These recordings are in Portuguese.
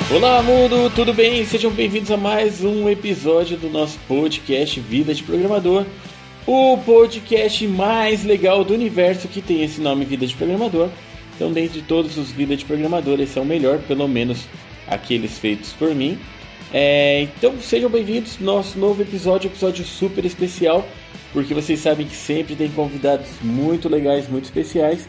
Olá mundo, tudo bem? Sejam bem-vindos a mais um episódio do nosso podcast Vida de Programador, o podcast mais legal do universo que tem esse nome Vida de Programador. Então, dentre todos os Vida de Programador, esse é o melhor, pelo menos aqueles feitos por mim. Então sejam bem-vindos ao nosso novo episódio super especial, porque vocês sabem que sempre tem convidados muito legais, muito especiais.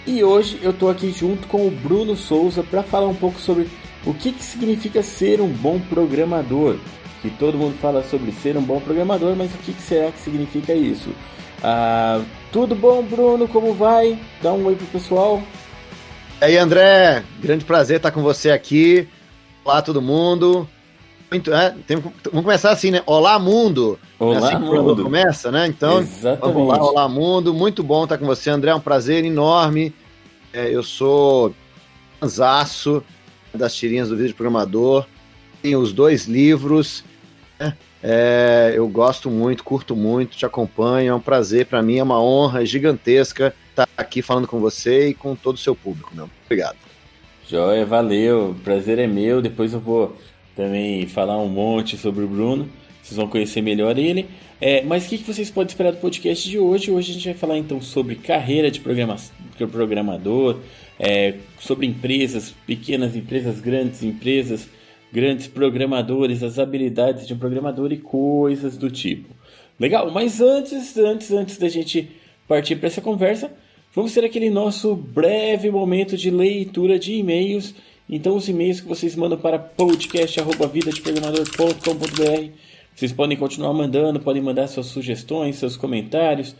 E hoje eu estou aqui junto com o Bruno Souza para falar um pouco sobre o que significa ser um bom programador. Que todo mundo fala sobre ser um bom programador, mas o que será que significa isso? Tudo bom, Bruno? Como vai? Dá um oi pro pessoal. E aí, André, grande prazer estar com você aqui. Olá, todo mundo. Vamos começar assim, né? Olá, mundo. Olá, assim mundo. Começa, né? Então, exatamente. Vamos lá, olá, mundo. Muito bom estar com você, André. É um prazer enorme. Eu sou fãzaço das tirinhas do Vida de Programador. Tenho os 2 livros. Eu gosto muito, curto muito, te acompanho. É um prazer para mim, é uma honra gigantesca estar aqui falando com você e com todo o seu público, meu. Obrigado. Joia, valeu. Prazer é meu. Depois eu vou também falar um monte sobre o Bruno. Vocês vão conhecer melhor ele. Mas o que vocês podem esperar do podcast de hoje? Hoje a gente vai falar então sobre carreira de programador, sobre empresas, pequenas empresas, grandes programadores, as habilidades de um programador e coisas do tipo. Legal, mas antes da gente partir para essa conversa, vamos ter aquele nosso breve momento de leitura de e-mails. Então os e-mails que vocês mandam para podcast@vidadeprogramador.com.br, vocês podem continuar mandando, podem mandar suas sugestões, seus comentários,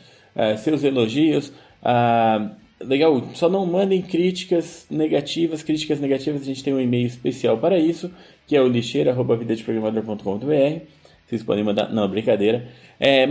seus elogios. Legal, só não mandem críticas negativas. Críticas negativas a gente tem um e-mail especial para isso, que é o lixeira@vidadeprogramador.com.br. Vocês podem mandar, não, brincadeira.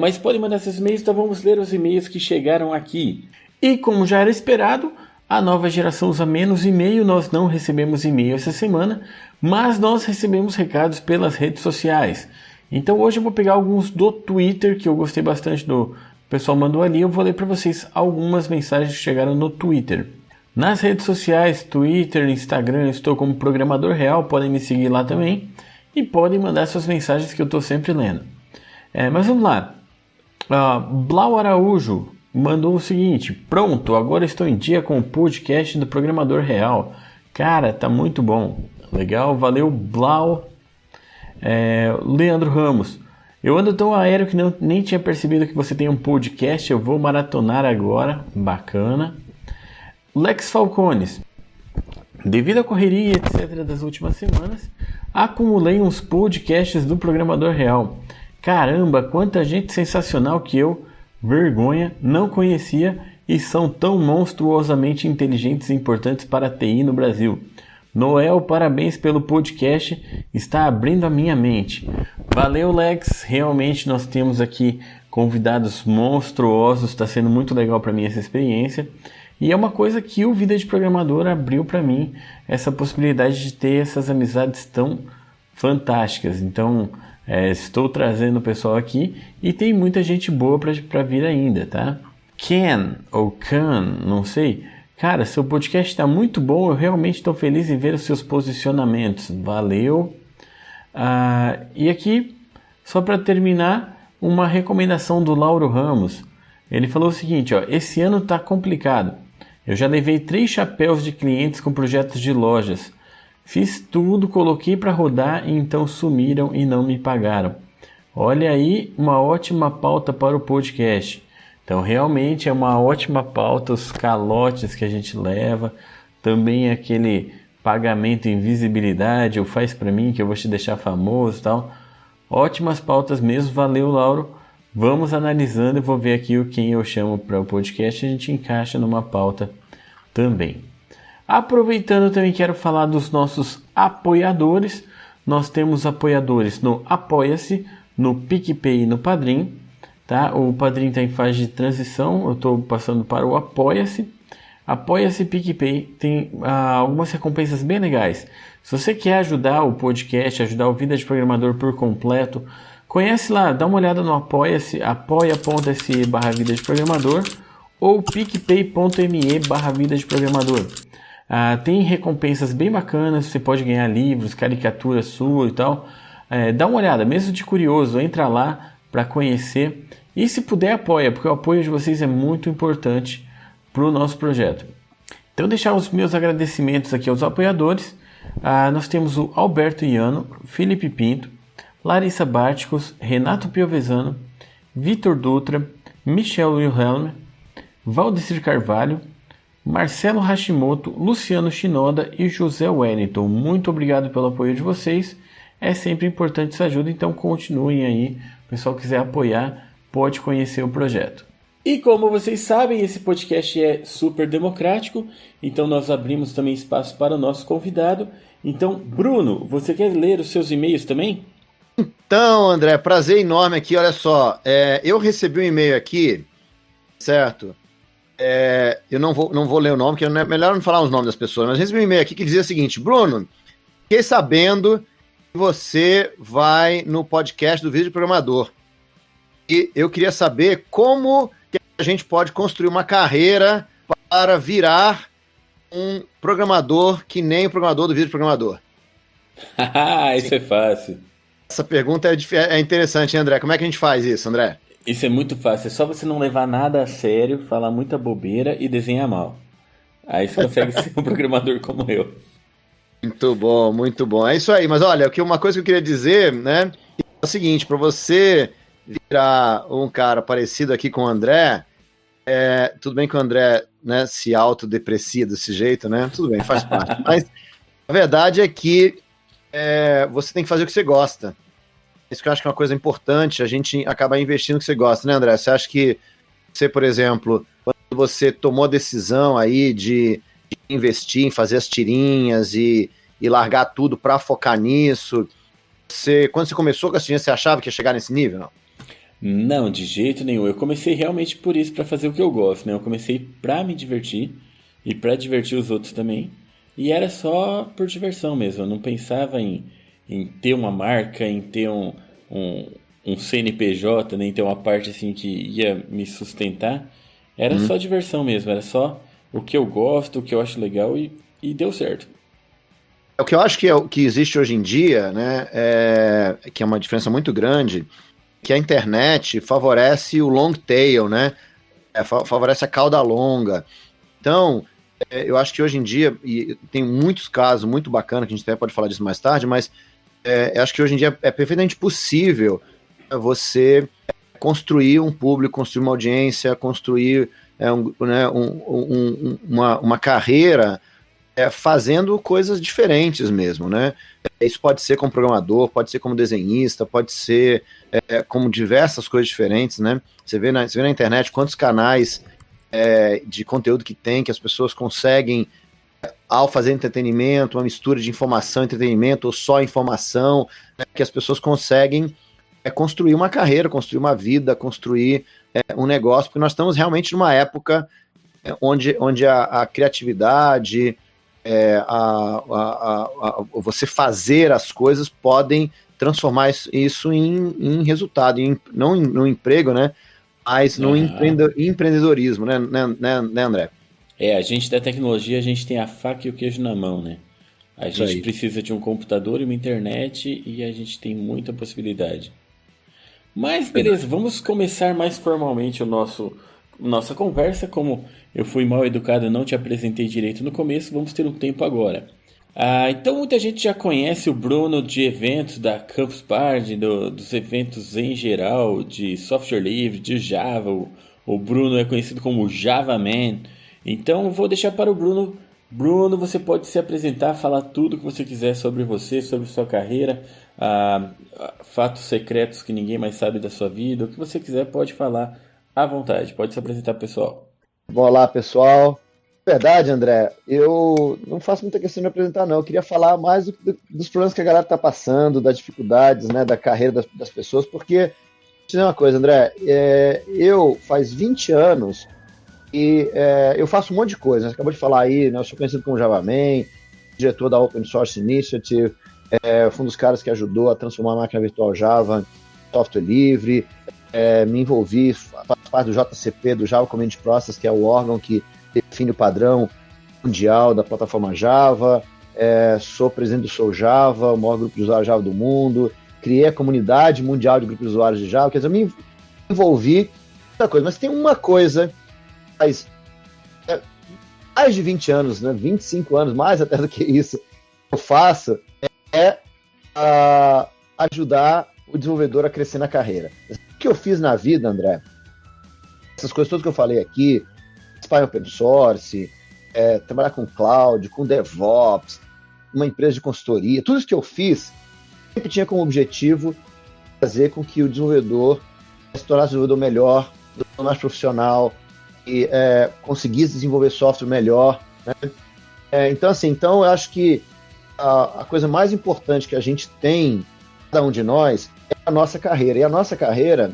Mas podem mandar seus e-mails, então vamos ler os e-mails que chegaram aqui. E como já era esperado, a nova geração usa menos e-mail, nós não recebemos e-mail essa semana, mas nós recebemos recados pelas redes sociais. Então hoje eu vou pegar alguns do Twitter, que eu gostei bastante do pessoal mandou ali, eu vou ler para vocês algumas mensagens que chegaram no Twitter. Nas redes sociais, Twitter, Instagram, eu estou como Programador Real, podem me seguir lá também e podem mandar suas mensagens que eu estou sempre lendo. Mas vamos lá. Blau Araújo mandou o seguinte: pronto, agora estou em dia com o podcast do Programador Real. Cara, tá muito bom. Legal, valeu, Blau. Leandro Ramos: eu ando tão aéreo que nem tinha percebido que você tem um podcast, eu vou maratonar agora. Bacana. Lex Falcones: devido à correria e etc. das últimas semanas, acumulei uns podcasts do Programador Real. Caramba, quanta gente sensacional que eu, vergonha, não conhecia e são tão monstruosamente inteligentes e importantes para a TI no Brasil. Noel, parabéns pelo podcast, está abrindo a minha mente. Valeu, Lex, realmente nós temos aqui convidados monstruosos, está sendo muito legal para mim essa experiência. E é uma coisa que o Vida de Programador abriu para mim, essa possibilidade de ter essas amizades tão fantásticas. Então, estou trazendo o pessoal aqui e tem muita gente boa para vir ainda, tá? Ken, ou Khan, não sei. Cara, seu podcast está muito bom, eu realmente estou feliz em ver os seus posicionamentos. Valeu! E aqui, só para terminar, uma recomendação do Lauro Ramos. Ele falou o seguinte: esse ano está complicado. Eu já levei 3 chapéus de clientes com projetos de lojas. Fiz tudo, coloquei para rodar e então sumiram e não me pagaram. Olha aí, uma ótima pauta para o podcast. Então realmente é uma ótima pauta, os calotes que a gente leva, também aquele pagamento em visibilidade, ou faz para mim que eu vou te deixar famoso e tal. Ótimas pautas mesmo, valeu, Lauro. Vamos analisando e vou ver aqui quem eu chamo para o podcast e a gente encaixa numa pauta também. Aproveitando, também quero falar dos nossos apoiadores. Nós temos apoiadores no Apoia-se, no PicPay e no Padrim. Tá? O Padrim está em fase de transição, eu estou passando para o Apoia-se. Apoia-se e PicPay tem algumas recompensas bem legais. Se você quer ajudar o podcast, ajudar o Vida de Programador por completo, conhece lá, dá uma olhada no Apoia-se, apoia.se/Vida de Programador ou picpay.me/Vida de Programador. Tem recompensas bem bacanas, você pode ganhar livros, caricaturas sua e tal. Dá uma olhada, mesmo de curioso, entra lá para conhecer. E se puder, apoia, porque o apoio de vocês é muito importante para o nosso projeto. Então, deixar os meus agradecimentos aqui aos apoiadores. Nós temos o Alberto Iano, Felipe Pinto, Larissa Barticos, Renato Piovesano, Vitor Dutra, Michel Wilhelm, Valdecir Carvalho, Marcelo Hashimoto, Luciano Shinoda e José Wellington. Muito obrigado pelo apoio de vocês. É sempre importante essa ajuda, então continuem aí. O pessoal que quiser apoiar, pode conhecer o projeto. E como vocês sabem, esse podcast é super democrático, então nós abrimos também espaço para o nosso convidado. Então, Bruno, você quer ler os seus e-mails também? Então, André, prazer enorme aqui. Olha só, eu recebi um e-mail aqui, certo? Eu não vou ler o nome, porque é melhor não falar os nomes das pessoas, mas recebi um e-mail aqui que dizia o seguinte: Bruno, fiquei sabendo que você vai no podcast do Vídeo Programador. E eu queria saber como que a gente pode construir uma carreira para virar um programador que nem o programador do Vídeo Programador. Isso é fácil. Essa pergunta é interessante, hein, André? Como é que a gente faz isso, André? Isso é muito fácil. É só você não levar nada a sério, falar muita bobeira e desenhar mal. Aí você consegue ser um programador como eu. Muito bom, muito bom. É isso aí. Mas olha, uma coisa que eu queria dizer, né, é o seguinte: para você virar um cara parecido aqui com o André, tudo bem que o André, né, se autodeprecia desse jeito, né? Tudo bem, faz parte. Mas a verdade é que você tem que fazer o que você gosta. Isso que eu acho que é uma coisa importante, a gente acabar investindo no que você gosta, né, André? Você acha que você, por exemplo, quando você tomou a decisão aí de investir em fazer as tirinhas e largar tudo para focar nisso, quando você começou com as tirinhas, você achava que ia chegar nesse nível, não? Não, de jeito nenhum. Eu comecei realmente por isso, para fazer o que eu gosto, né? Eu comecei para me divertir e para divertir os outros também. E era só por diversão mesmo. Eu não pensava em ter uma marca, em ter um CNPJ, nem ter uma parte assim que ia me sustentar. Era só diversão mesmo, era só o que eu gosto, o que eu acho legal e deu certo. O que eu acho que existe hoje em dia, né, que é uma diferença muito grande, que a internet favorece o long tail, né, favorece a cauda longa. Então, eu acho que hoje em dia, e tem muitos casos muito bacanas, que a gente até pode falar disso mais tarde, mas eu acho que hoje em dia é perfeitamente possível você construir um público, construir uma audiência, construir uma carreira fazendo coisas diferentes mesmo, né? Isso pode ser como programador, pode ser como desenhista, pode ser como diversas coisas diferentes, né? Você vê na internet quantos canais de conteúdo que tem, que as pessoas conseguem, ao fazer entretenimento, uma mistura de informação e entretenimento, ou só informação, né, que as pessoas conseguem construir uma carreira, construir uma vida, construir um negócio, porque nós estamos realmente numa época onde a criatividade, você fazer as coisas podem transformar isso em resultado, não no emprego, né, mas no empreendedorismo, né, André? A gente da tecnologia, a gente tem a faca e o queijo na mão, né? A gente precisa de um computador e uma internet e a gente tem muita possibilidade. Mas beleza, vamos começar mais formalmente nossa conversa. Como eu fui mal educado e não te apresentei direito no começo, vamos ter um tempo agora. Então muita gente já conhece o Bruno de eventos da Campus Party, dos eventos em geral, de software livre, de Java. O Bruno é conhecido como Java Man. Então vou deixar para o Bruno. Bruno, você pode se apresentar, falar tudo o que você quiser sobre você, sobre sua carreira, fatos secretos que ninguém mais sabe da sua vida, o que você quiser pode falar à vontade, pode se apresentar, pessoal. Olá, pessoal. Verdade, André, eu não faço muita questão de apresentar, não. Eu queria falar mais dos problemas que a galera está passando, das dificuldades, né, da carreira das pessoas, porque, deixa eu dizer uma coisa, André, eu faz 20 anos e eu faço um monte de coisa. Você acabou de falar aí, né, eu sou conhecido como Java Man, diretor da Open Source Initiative, fui um dos caras que ajudou a transformar a máquina virtual Java em software livre, me envolvi, faço parte do JCP, do Java Community Process, que é o órgão que define o padrão mundial da plataforma Java, sou presidente do Sou Java, o maior grupo de usuários Java do mundo, criei a comunidade mundial de grupos de usuários de Java, quer dizer, eu me envolvi em muita coisa, mas tem uma coisa que faz mais de 20 anos, né, 25 anos, mais até do que isso, que eu faço, ajudar o desenvolvedor a crescer na carreira. O que eu fiz na vida, André, essas coisas todas que eu falei aqui, participar em open source, trabalhar com cloud, com DevOps, uma empresa de consultoria, tudo isso que eu fiz sempre tinha como objetivo fazer com que o desenvolvedor se tornasse um desenvolvedor melhor, mais profissional e conseguisse desenvolver software melhor, né? Então, eu acho que a coisa mais importante que a gente tem, cada um de nós, é a nossa carreira. E a nossa carreira,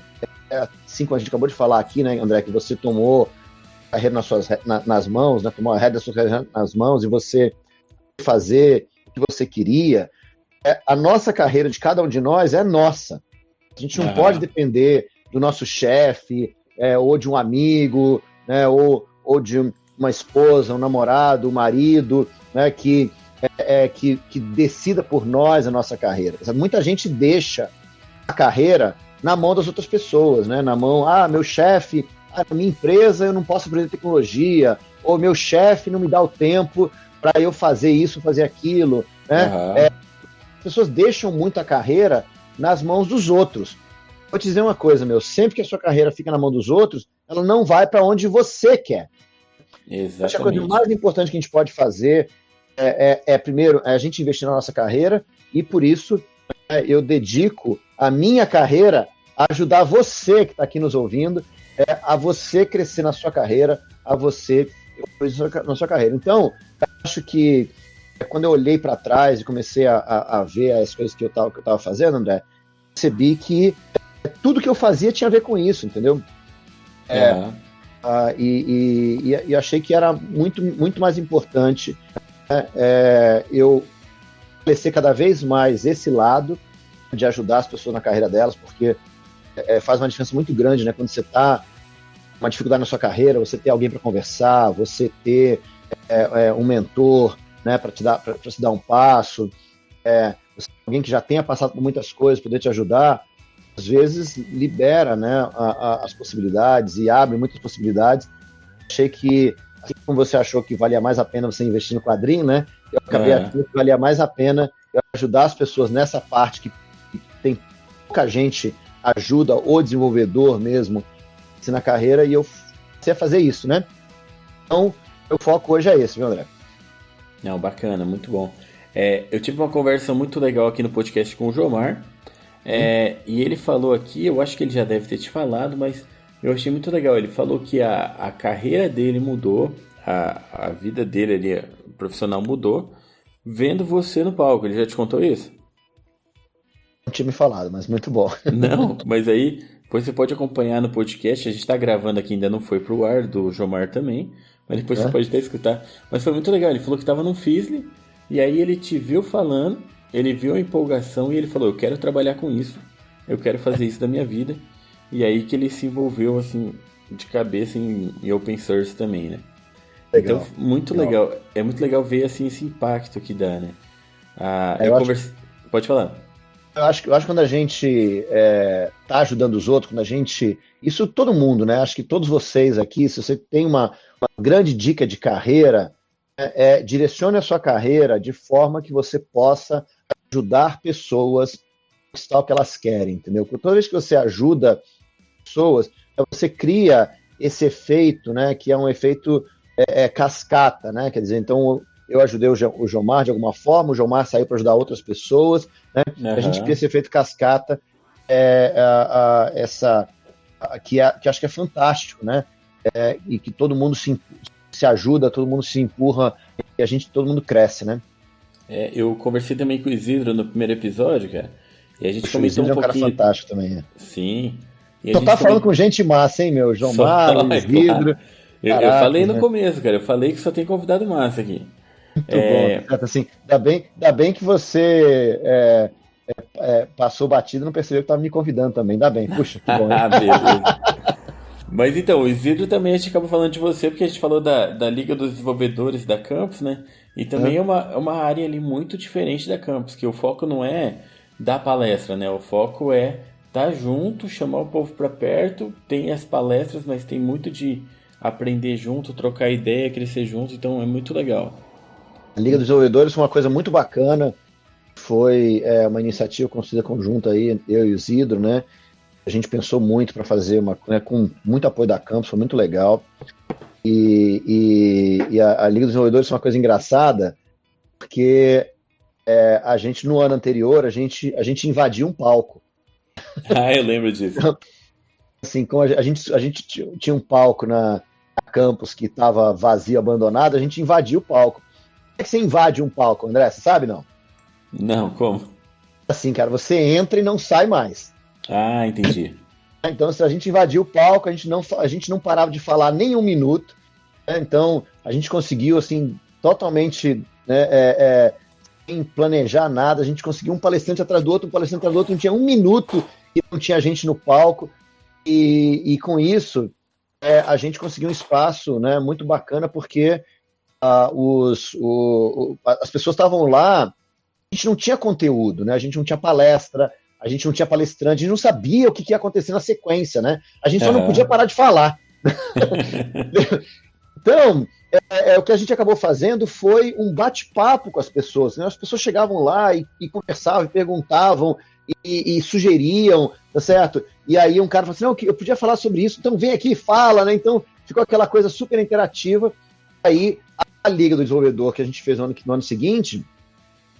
assim como a gente acabou de falar aqui, né, André, que você tomou a carreira nas mãos, né, tomou a rédea da sua carreira nas mãos e você fazer o que você queria, a nossa carreira de cada um de nós é nossa. A gente não pode depender do nosso chefe, ou de um amigo, né, ou de uma esposa, um namorado, um marido, né, que decida por nós a nossa carreira. Muita gente deixa a carreira na mão das outras pessoas, né? Na mão, meu chefe, na minha empresa eu não posso aprender tecnologia, ou meu chefe não me dá o tempo para eu fazer isso, fazer aquilo, né? As pessoas deixam muito a carreira nas mãos dos outros. Vou te dizer uma coisa, sempre que a sua carreira fica na mão dos outros, ela não vai para onde você quer. Exatamente. Acho que a coisa mais importante que a gente pode fazer primeiro, a gente investir na nossa carreira, e por isso eu dedico a minha carreira a ajudar você que está aqui nos ouvindo, a você crescer na sua carreira, a você na sua carreira. Então, acho que quando eu olhei para trás e comecei a ver as coisas que eu estava fazendo, André, percebi que tudo que eu fazia tinha a ver com isso, entendeu? E achei que era muito, muito mais importante eu crescer cada vez mais esse lado de ajudar as pessoas na carreira delas, porque faz uma diferença muito grande, né? Quando você está com uma dificuldade na sua carreira, você ter alguém para conversar, você ter um mentor, né, para te dar um passo, alguém que já tenha passado por muitas coisas, poder te ajudar, às vezes libera, né, as possibilidades e abre muitas possibilidades. Achei que, assim como você achou que valia mais a pena você investir no quadrinho, né, eu acabei achando que valia mais a pena eu ajudar as pessoas nessa parte que tem pouca gente ajuda o desenvolvedor mesmo assim, na carreira, e eu comecei a fazer isso, né? Então, meu foco hoje é esse, viu, André? Não, bacana, muito bom. Eu tive uma conversa muito legal aqui no podcast com o Jomar, e ele falou aqui, eu acho que ele já deve ter te falado, mas eu achei muito legal. Ele falou que a carreira dele mudou, a vida dele ali, profissional mudou, vendo você no palco. Ele já te contou isso? Não tinha me falado, mas muito bom. Não, mas aí depois você pode acompanhar no podcast. A gente está gravando aqui, ainda não foi pro ar, do Jomar também, mas depois você pode até escutar. Mas foi muito legal, ele falou que estava num Fizzly, e aí ele te viu falando, ele viu a empolgação e ele falou, eu quero trabalhar com isso, eu quero fazer isso da minha vida. E aí que ele se envolveu assim, de cabeça em open source também, né? Legal. Então, muito legal. É muito legal ver assim, esse impacto que dá, né? Pode falar. Eu acho que quando a gente tá ajudando os outros, quando a gente... Isso todo mundo, né? Acho que todos vocês aqui, se você tem uma grande dica de carreira, direcione a sua carreira de forma que você possa ajudar pessoas a conquistar o que elas querem, entendeu? Porque toda vez que você ajuda pessoas, você cria esse efeito, né? Que é um efeito cascata, né? Quer dizer, então... Eu ajudei o Jomar de alguma forma, o Jomar saiu para ajudar outras pessoas, né? A gente cria esse efeito cascata, que acho que é fantástico, né? E que todo mundo se ajuda, todo mundo se empurra e todo mundo cresce, né? Eu conversei também com o Isidro no primeiro episódio, cara, e a gente comentou um pouquinho... é um cara fantástico também. Sim. Só tá falando com gente massa, hein, meu? Jomar, o Isidro... Eu falei no começo, cara, eu falei que só tem convidado massa aqui. Muito bom, assim, ainda bem que você passou batido e não percebeu que estava me convidando também, ainda bem, puxa, que bom. Beleza. Mas então, o Isidro também a gente acabou falando de você, porque a gente falou da Liga dos Desenvolvedores da Campus, né? E também é uma área ali muito diferente da Campus, que o foco não é dar palestra, né? O foco é estar junto, chamar o povo para perto, tem as palestras, mas tem muito de aprender junto, trocar ideia, crescer junto, então é muito legal. A Liga dos Desenvolvedores foi uma coisa muito bacana, foi uma iniciativa construída conjunta aí, eu e o Isidro, né? A gente pensou muito para fazer né, com muito apoio da Campus, foi muito legal. E a Liga dos Desenvolvedores é uma coisa engraçada, porque a gente, no ano anterior, a gente invadiu um palco. Ah, eu lembro disso. Assim, como a gente tinha um palco na Campus que estava vazio, abandonado, a gente invadiu o palco. Como é que você invade um palco, André? Você sabe, não? Não, como? Assim, cara, você entra e não sai mais. Ah, entendi. Então, se a gente invadiu o palco, a gente não parava de falar nem um minuto. Né? Então, a gente conseguiu, assim, totalmente, né, sem planejar nada, a gente conseguiu um palestrante atrás do outro, não tinha um minuto e não tinha gente no palco. E com isso, a gente conseguiu um espaço, né, muito bacana, porque as pessoas estavam lá, a gente não tinha conteúdo, né? A gente não tinha palestra, a gente não tinha palestrante, a gente não sabia o que ia acontecer na sequência, né? A gente só não podia parar de falar. Então, o que a gente acabou fazendo foi um bate-papo com as pessoas, né? As pessoas chegavam lá e conversavam, e perguntavam, e sugeriam, tá certo? E aí um cara falou assim, não, eu podia falar sobre isso, então vem aqui e fala, né? Então ficou aquela coisa super interativa. Aí a Liga do Desenvolvedor que a gente fez no ano seguinte,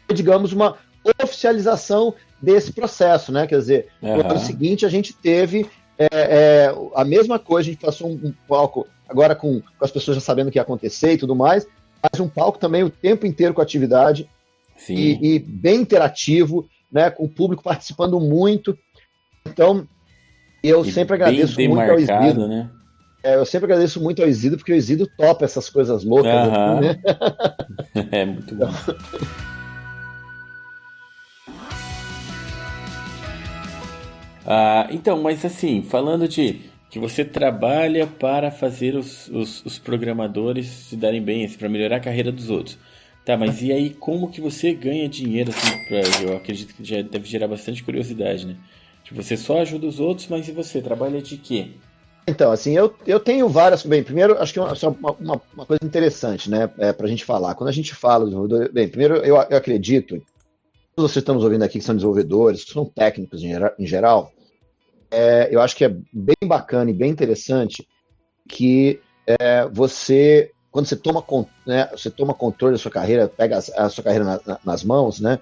foi, digamos, uma oficialização desse processo, né? Quer dizer, no ano seguinte a gente teve a mesma coisa, a gente passou um palco agora com as pessoas já sabendo o que ia acontecer e tudo mais, mas um palco também o tempo inteiro com atividade e bem interativo, né? Com o público participando muito. Então, eu sempre agradeço muito ao Isidro. Né? Eu sempre agradeço muito ao Isidro, porque o Isidro topa essas coisas loucas. Assim, né? É muito bom. Então, mas assim, falando de que você trabalha para fazer os programadores se darem bem, assim, para melhorar a carreira dos outros. Tá, mas e aí como que você ganha dinheiro, assim, eu acredito que já deve gerar bastante curiosidade, né? Tipo, você só ajuda os outros, mas e você? Trabalha de quê? Então, assim, eu tenho várias... Bem, primeiro, acho que uma coisa interessante, né, pra gente falar. Quando a gente fala... Bem, primeiro, eu acredito, todos vocês estamos ouvindo aqui que são desenvolvedores, que são técnicos em geral, eu acho que é bem bacana e bem interessante que você, quando você toma controle da sua carreira, pega a sua carreira nas mãos, né,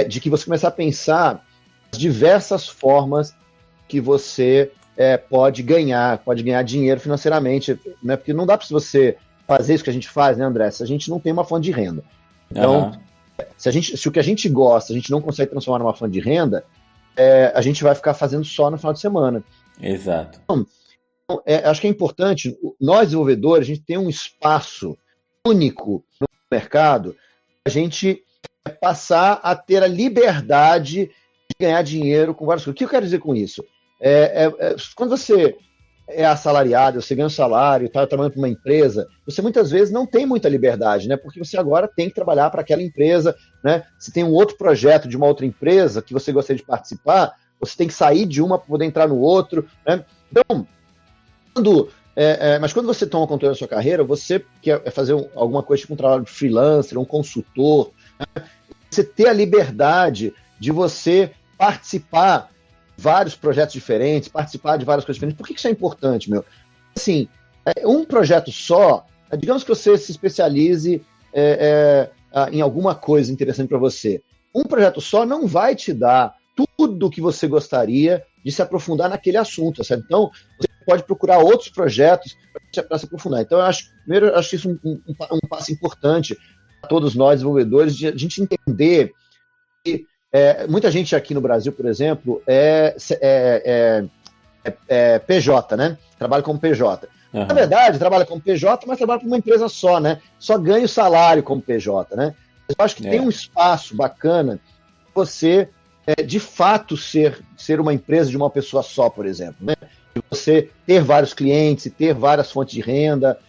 de que você começar a pensar as diversas formas que você pode ganhar dinheiro financeiramente, né, porque não dá para você fazer isso que a gente faz, né, André, se a gente não tem uma fonte de renda. Então, se o que a gente gosta, a gente não consegue transformar numa fonte de renda, a gente vai ficar fazendo só no final de semana. Exato. Então, acho que é importante, nós desenvolvedores, a gente tem um espaço único no mercado, a gente passar a ter a liberdade de ganhar dinheiro com várias coisas. O que eu quero dizer com isso? Quando você é assalariado, você ganha um salário, está trabalhando para uma empresa, você muitas vezes não tem muita liberdade, né? Porque você agora tem que trabalhar para aquela empresa, né? Se tem um outro projeto de uma outra empresa que você gostaria de participar, você tem que sair de uma para poder entrar no outro, né? Então, mas quando você toma controle da sua carreira, você quer fazer alguma coisa tipo um trabalho de freelancer, um consultor, né? Você ter a liberdade de você participar de vários projetos diferentes, participar de várias coisas diferentes. Por que isso é importante, meu? Assim, um projeto só, digamos que você se especialize em alguma coisa interessante para você. Um projeto só não vai te dar tudo o que você gostaria de se aprofundar naquele assunto, certo? Então, você pode procurar outros projetos para se aprofundar. Então, eu acho isso um passo importante para todos nós, desenvolvedores, de a gente entender que muita gente aqui no Brasil, por exemplo, PJ, né? Trabalha como PJ. Uhum. Na verdade, trabalha como PJ, mas trabalha para uma empresa só, né? Só ganha o salário como PJ, né? Eu acho que tem um espaço bacana você, de fato, ser uma empresa de uma pessoa só, por exemplo, né? você ter vários clientes, ter várias fontes de renda,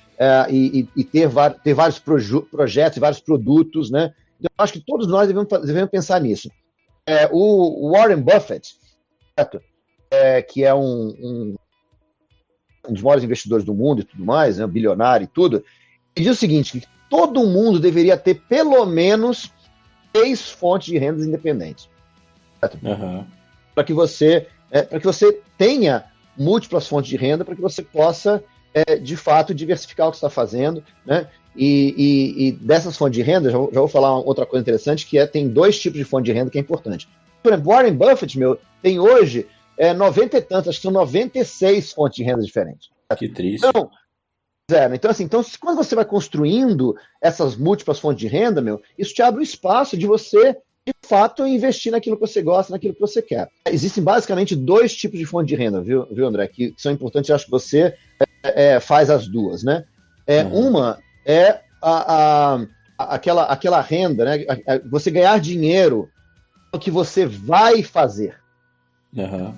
e ter vários projetos, vários produtos, né? Eu acho que todos nós devemos pensar nisso. O Warren Buffett, certo? Que é um dos maiores investidores do mundo e tudo mais, né? Bilionário e tudo, ele diz o seguinte, que todo mundo deveria ter pelo menos 3 fontes de rendas independentes. Uhum. Para que você tenha múltiplas fontes de renda, para que você possa, de fato, diversificar o que você está fazendo, né? E dessas fontes de renda, já vou falar outra coisa interessante, que tem 2 tipos de fonte de renda que é importante. Por exemplo, Warren Buffett, tem hoje 90 e tantas, acho que são 96 fontes de renda diferentes. Que triste. Então, assim, quando você vai construindo essas múltiplas fontes de renda, isso te abre um espaço de você, de fato, investir naquilo que você gosta, naquilo que você quer. Existem basicamente 2 tipos de fonte de renda, viu André, que são importantes, eu acho que você faz as duas, né? Uma é aquela renda, né? Você ganhar dinheiro pelo que você vai fazer. Uhum.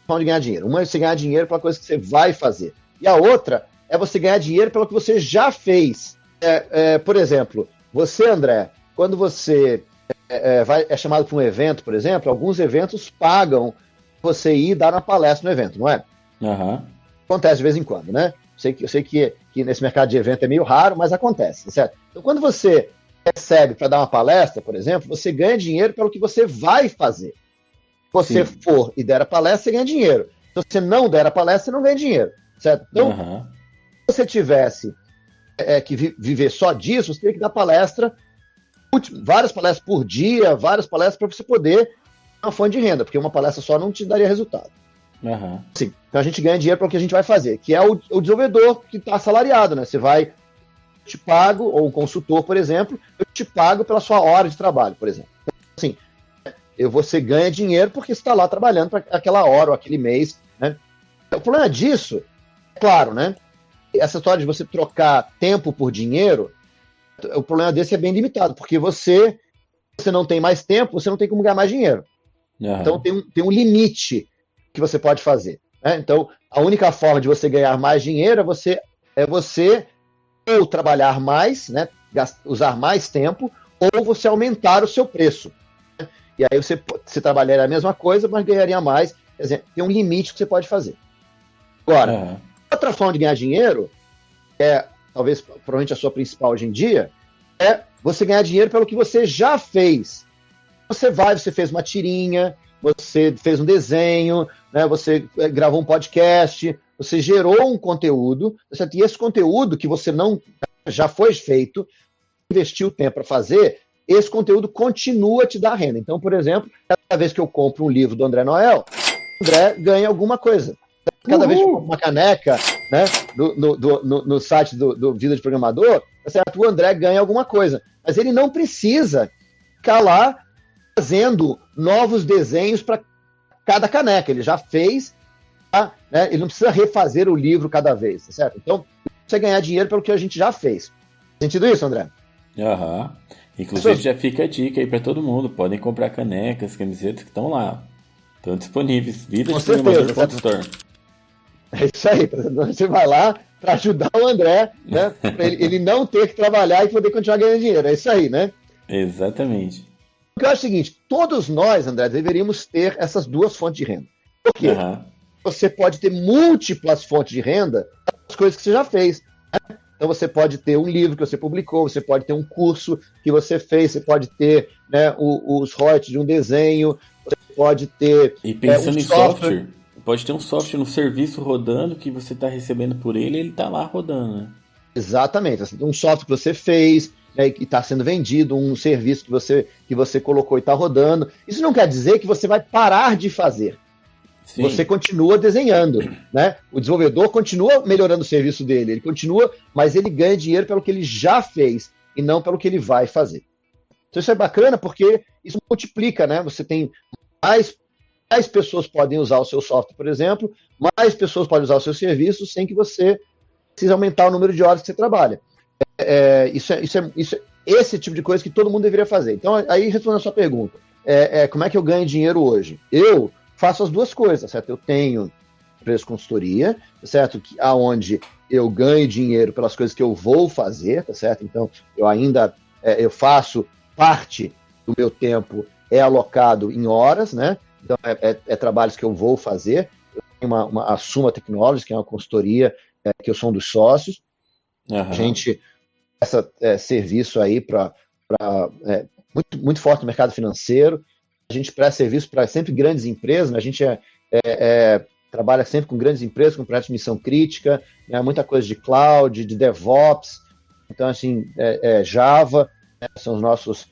Forma de ganhar dinheiro. Uma é você ganhar dinheiro pela coisa que você vai fazer. E a outra é você ganhar dinheiro pelo que você já fez. Por exemplo, você, André, quando você é chamado para um evento, por exemplo, alguns eventos pagam você ir dar uma palestra no evento, não é? Uhum. Acontece de vez em quando, né? Eu sei que nesse mercado de evento é meio raro, mas acontece, certo? Então, quando você recebe para dar uma palestra, por exemplo, você ganha dinheiro pelo que você vai fazer. Se você for e der a palestra, você ganha dinheiro. Se você não der a palestra, você não ganha dinheiro, certo? Então, se você tivesse que viver só disso, você teria que dar palestra, várias palestras por dia, várias palestras para você poder ter uma fonte de renda, porque uma palestra só não te daria resultado. Sim, então a gente ganha dinheiro para o que a gente vai fazer, que é o desenvolvedor que está assalariado, né? Você vai, eu te pago, ou um consultor, por exemplo, eu te pago pela sua hora de trabalho, por exemplo. Então, assim, você ganha dinheiro porque você está lá trabalhando para aquela hora ou aquele mês, né? O problema disso, é claro, né? Essa história de você trocar tempo por dinheiro, o problema desse é bem limitado, porque você não tem mais tempo, você não tem como ganhar mais dinheiro. Então tem um limite que você pode fazer, né? Então, a única forma de você ganhar mais dinheiro é você ou trabalhar mais, né? Usar mais tempo, ou você aumentar o seu preço. Né? E aí você trabalharia a mesma coisa, mas ganharia mais. Quer dizer, tem um limite que você pode fazer. Agora, outra forma de ganhar dinheiro, talvez, provavelmente a sua principal hoje em dia, é você ganhar dinheiro pelo que você já fez. Você fez uma tirinha, você fez um desenho, né, você gravou um podcast, você gerou um conteúdo, certo? E esse conteúdo que você não já foi feito, investiu tempo para fazer, esse conteúdo continua a te dar renda. Então, por exemplo, cada vez que eu compro um livro do André Noel, o André ganha alguma coisa. Cada vez que eu compro uma caneca, né, no site do Vida de Programador, certo? O André ganha alguma coisa. Mas ele não precisa ficar lá fazendo novos desenhos para cada caneca. Ele já fez, tá? Né? Ele não precisa refazer o livro cada vez, certo? Então, você ganhar dinheiro pelo que a gente já fez. Sentido isso, André? Inclusive, já fica a dica aí para todo mundo. Podem comprar canecas, camisetas que estão lá. Estão disponíveis. Vidadeprogramador.store. É isso aí. Você vai lá para ajudar o André, né? Para ele não ter que trabalhar e poder continuar ganhando dinheiro. É isso aí, né? Exatamente. Porque eu acho o seguinte, todos nós, André, deveríamos ter essas 2 fontes de renda. Por quê? Você pode ter múltiplas fontes de renda das coisas que você já fez. Né? Então você pode ter um livro que você publicou, você pode ter um curso que você fez, você pode ter, né, os royalties de um desenho, você pode ter e pensando em software, pode ter um software, um serviço rodando que você está recebendo por ele e ele está lá rodando. Né? Exatamente. Um software que você fez, né, que está sendo vendido, um serviço que você colocou e está rodando. Isso não quer dizer que você vai parar de fazer. Sim. Você continua desenhando, né? O desenvolvedor continua melhorando o serviço dele, ele continua, mas ele ganha dinheiro pelo que ele já fez e não pelo que ele vai fazer. Então isso é bacana porque isso multiplica, né? Você tem mais pessoas podem usar o seu software, por exemplo, mais pessoas podem usar o seu serviço sem que você precise aumentar o número de horas que você trabalha. Esse tipo de coisa que todo mundo deveria fazer. Então, aí respondendo a sua pergunta, como é que eu ganho dinheiro hoje? Eu faço as 2 coisas, certo? Eu tenho empresa de consultoria, tá certo? Aonde eu ganho dinheiro pelas coisas que eu vou fazer, tá certo? Então, eu ainda eu faço parte do meu tempo é alocado em horas, né? Então, trabalhos que eu vou fazer. Eu tenho a Suma Technologies, que é uma consultoria que eu sou um dos sócios. A gente presta serviço aí para muito forte no mercado financeiro. A gente presta serviço para sempre grandes empresas, né? A gente trabalha sempre com grandes empresas, com projetos de missão crítica, né? Muita coisa de cloud, de DevOps. Então, assim, Java, né? São os nossos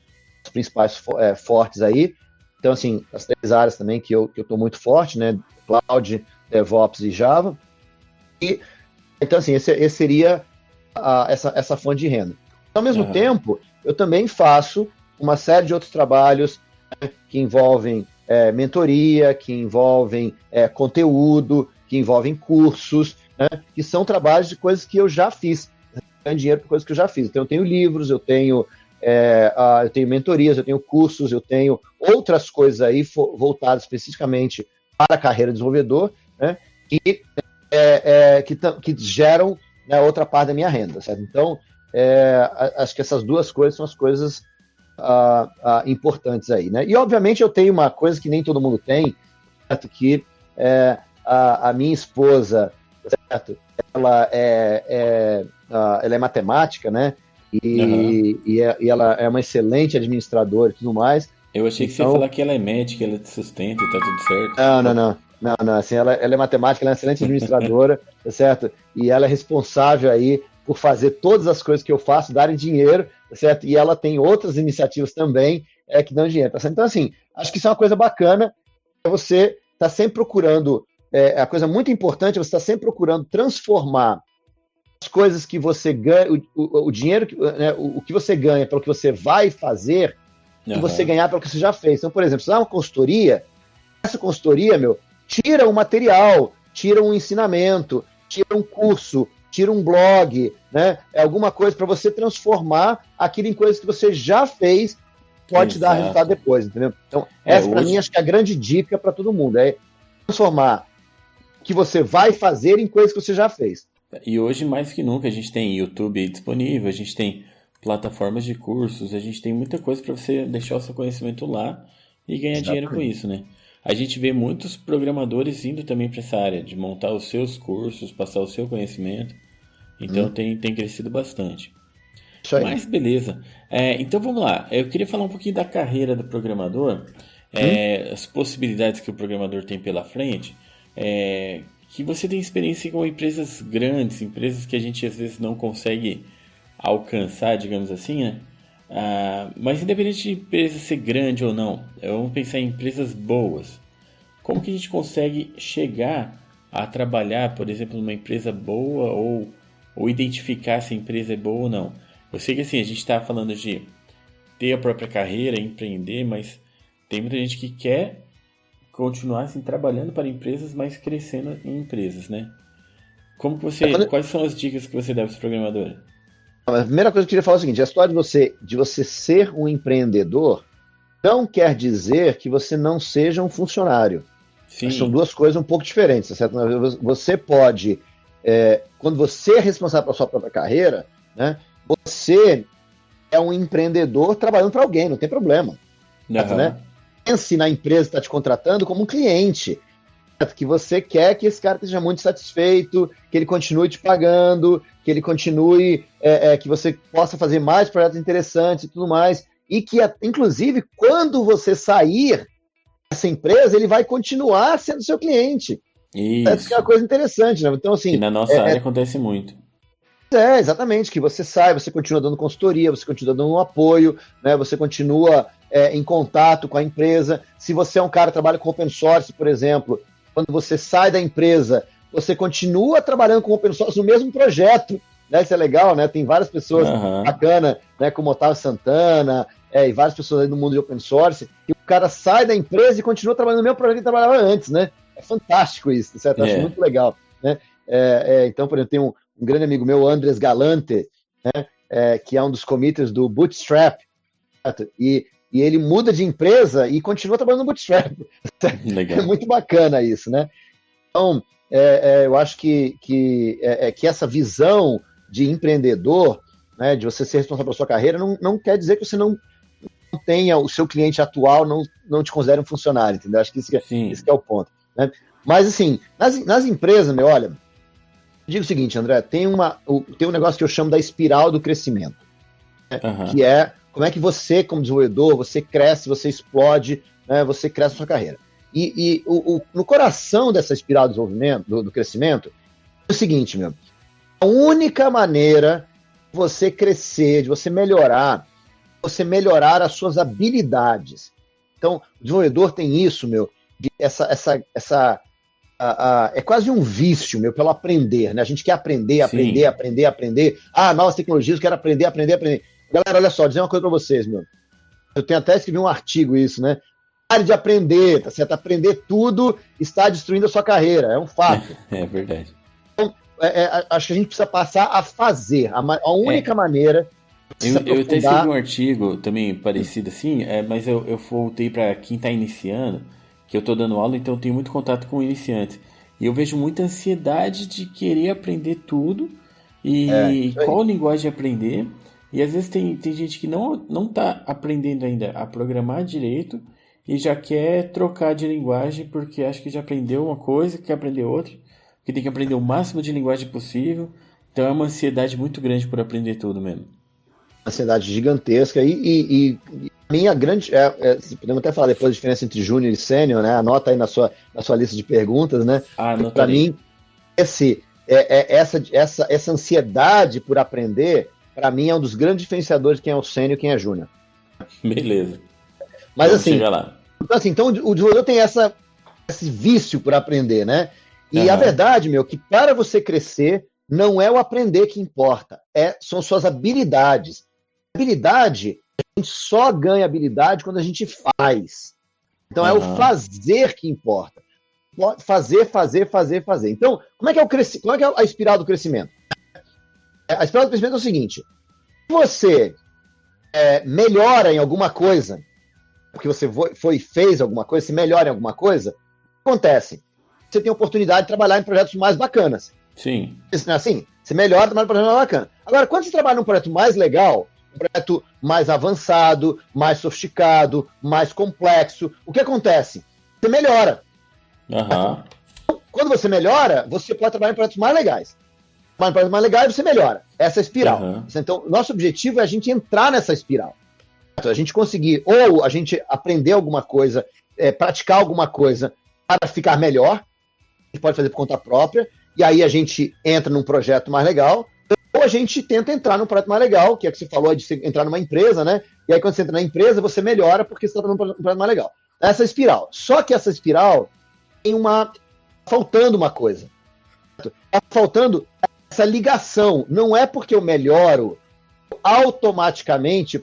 principais fortes aí. Então, assim, as 3 áreas também que eu estou muito forte, né? Cloud, DevOps e Java. Então, assim, esse seria essa fonte de renda. Ao mesmo tempo, eu também faço uma série de outros trabalhos, né, que envolvem mentoria, que envolvem conteúdo, que envolvem cursos, né, que são trabalhos de coisas que eu já fiz. Ganho dinheiro por coisas que eu já fiz. Então, eu tenho livros, eu tenho mentorias, eu tenho cursos, eu tenho outras coisas aí voltadas especificamente para a carreira de desenvolvedor, né, que geram, né, outra parte da minha renda, certo? Então, acho que essas 2 coisas são as coisas importantes aí, né? E, obviamente, eu tenho uma coisa que nem todo mundo tem, certo? Que a minha esposa, certo? Ela é matemática, né? E ela é uma excelente administradora e tudo mais. Eu achei que você ia falar que ela é médica, ela te sustenta e tá tudo certo. Não, assim, ela é matemática, ela é uma excelente administradora, tá certo? E ela é responsável aí por fazer todas as coisas que eu faço darem dinheiro, tá certo? E ela tem outras iniciativas também que dão dinheiro, tá certo? Então, assim, acho que isso é uma coisa bacana, você tá sempre procurando, a coisa muito importante, você está sempre procurando transformar as coisas que você ganha, o dinheiro, né, o que você ganha pelo que você vai fazer, e você ganhar pelo que você já fez. Então, por exemplo, se dá uma consultoria, essa consultoria, tira um material, tira um ensinamento, tira um curso, tira um blog, né? Alguma coisa para você transformar aquilo em coisas que você já fez, pode te dar resultado depois, entendeu? Então, essa para mim acho que é a grande dica para todo mundo, é transformar o que você vai fazer em coisas que você já fez. E hoje, mais que nunca, a gente tem YouTube disponível, a gente tem plataformas de cursos, a gente tem muita coisa para você deixar o seu conhecimento lá e ganhar dinheiro com isso, né? A gente vê muitos programadores indo também para essa área, de montar os seus cursos, passar o seu conhecimento. Então tem crescido bastante. Isso aí. Mas beleza. Então vamos lá. Eu queria falar um pouquinho da carreira do programador, as possibilidades que o programador tem pela frente. Que você tem experiência com empresas grandes, empresas que a gente às vezes não consegue alcançar, digamos assim, né? Mas independente de empresa ser grande ou não, vamos pensar em empresas boas. Como que a gente consegue chegar a trabalhar, por exemplo, numa empresa boa ou identificar se a empresa é boa ou não? Eu sei que assim, a gente está falando de ter a própria carreira, empreender, mas tem muita gente que quer continuar assim, trabalhando para empresas, mas crescendo em empresas, né? Quais são as dicas que você dá para os programadores? A primeira coisa que eu queria falar é o seguinte: a história de você ser um empreendedor não quer dizer que você não seja um funcionário. São 2 coisas um pouco diferentes, tá certo? Você pode, quando você é responsável pela sua própria carreira, né, você é um empreendedor trabalhando para alguém, não tem problema. Certo, né? Pense na empresa que está te contratando como um cliente, certo? Que você quer que esse cara esteja muito satisfeito, que ele continue te pagando, que ele continue, que você possa fazer mais projetos interessantes e tudo mais, e que, inclusive, quando você sair dessa empresa, ele vai continuar sendo seu cliente. Isso. Que é uma coisa interessante, né? Então, assim, que na nossa área acontece muito. Exatamente, que você sai, você continua dando consultoria, você continua dando um apoio, né? Você continua em contato com a empresa. Se você é um cara que trabalha com open source, por exemplo, quando você sai da empresa, você continua trabalhando com open source no mesmo projeto, né? Isso é legal, né? Tem várias pessoas bacanas, né? Como Otávio Santana, e várias pessoas aí no mundo de open source, que o cara sai da empresa e continua trabalhando no mesmo projeto que ele trabalhava antes, né? É fantástico isso, certo? Acho muito legal, né? Então, por exemplo, tem um grande amigo meu, Andres Galante, né? Que é um dos committers do Bootstrap, certo? E ele muda de empresa e continua trabalhando no Bootstrap. Legal. É muito bacana isso, né? Então, eu acho que essa visão de empreendedor, né, de você ser responsável pela sua carreira, não quer dizer que você não tenha o seu cliente atual, não te considere um funcionário, entendeu? Acho que esse que é o ponto. Né? Mas, assim, nas empresas, olha, eu digo o seguinte, André, tem um negócio que eu chamo da espiral do crescimento, né? Que é como é que você, como desenvolvedor, você cresce, você explode, né? Você cresce a sua carreira. E no coração dessa espiral do desenvolvimento, do crescimento, é o seguinte, a única maneira de você crescer, de você melhorar as suas habilidades. Então, o desenvolvedor tem isso, é quase um vício, pelo aprender, né? A gente quer aprender. Novas tecnologias, eu quero aprender. Galera, olha só, dizer uma coisa para vocês, eu tenho até escrevi um artigo isso, né? Pare de aprender, tá certo? Aprender tudo está destruindo a sua carreira, é um fato. É verdade. Então, acho que a gente precisa passar a fazer. A única maneira... Eu até escrevi um artigo também parecido assim, mas eu voltei para quem está iniciando, que eu estou dando aula, então eu tenho muito contato com iniciantes. E eu vejo muita ansiedade de querer aprender tudo e qual linguagem aprender. E às vezes tem gente que não está aprendendo ainda a programar direito e já quer trocar de linguagem porque acha que já aprendeu uma coisa, quer aprender outra, que tem que aprender o máximo de linguagem possível. Então é uma ansiedade muito grande por aprender tudo mesmo. Ansiedade gigantesca e minha grande... podemos até falar depois a diferença entre júnior e sênior, né? Anota aí na sua lista de perguntas, né? Para mim, essa ansiedade por aprender, para mim, é um dos grandes diferenciadores de quem é o sênior e quem é júnior. Beleza. Mas vamos assim, lá. Então o desenvolvedor tem esse vício por aprender, né? E a verdade, que para você crescer, não é o aprender que importa, são suas habilidades. Habilidade, a gente só ganha habilidade quando a gente faz. Então é o fazer que importa. Fazer. Então, como é que é a espiral do crescimento? A espiral do crescimento é o seguinte: se você melhora em alguma coisa, porque você fez alguma coisa, se melhora em alguma coisa, o que acontece? Você tem a oportunidade de trabalhar em projetos mais bacanas. Sim. Assim, você melhora, trabalha num projeto mais bacana. Agora, quando você trabalha num projeto mais legal, um projeto mais avançado, mais sofisticado, mais complexo, o que acontece? Você melhora. Quando você melhora, você pode trabalhar em projetos mais legais. Trabalhar em projetos mais legais, você melhora. Essa é a espiral. Então, nosso objetivo é a gente entrar nessa espiral. A gente conseguir, ou a gente aprender alguma coisa, praticar alguma coisa para ficar melhor. A gente pode fazer por conta própria. E aí a gente entra num projeto mais legal, ou a gente tenta entrar num projeto mais legal, que é o que você falou, de entrar numa empresa, né? E aí quando você entra na empresa, você melhora porque você está num projeto mais legal. Essa espiral. Só que essa espiral tem faltando uma coisa. Está faltando essa ligação. Não é porque eu melhoro, automaticamente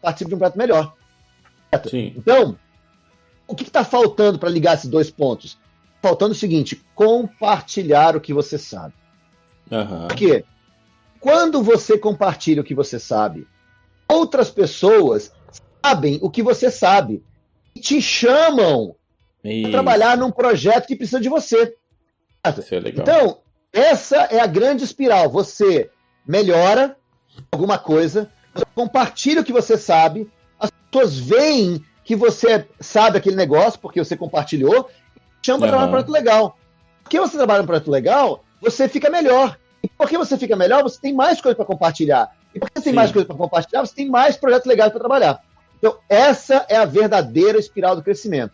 participo de um projeto melhor. Sim. Então, o que está faltando para ligar esses dois pontos? Faltando o seguinte: compartilhar o que você sabe. Porque quando você compartilha o que você sabe, outras pessoas sabem o que você sabe e te chamam para trabalhar num projeto que precisa de você. Isso é legal. Então, essa é a grande espiral. Você melhora alguma coisa, você compartilha o que você sabe, as pessoas veem que você sabe aquele negócio porque você compartilhou, chama para trabalhar num projeto legal. Porque você trabalha num projeto legal, você fica melhor. E porque você fica melhor, você tem mais coisa para compartilhar. E porque você tem mais coisa para compartilhar, você tem mais projetos legais para trabalhar. Então, essa é a verdadeira espiral do crescimento.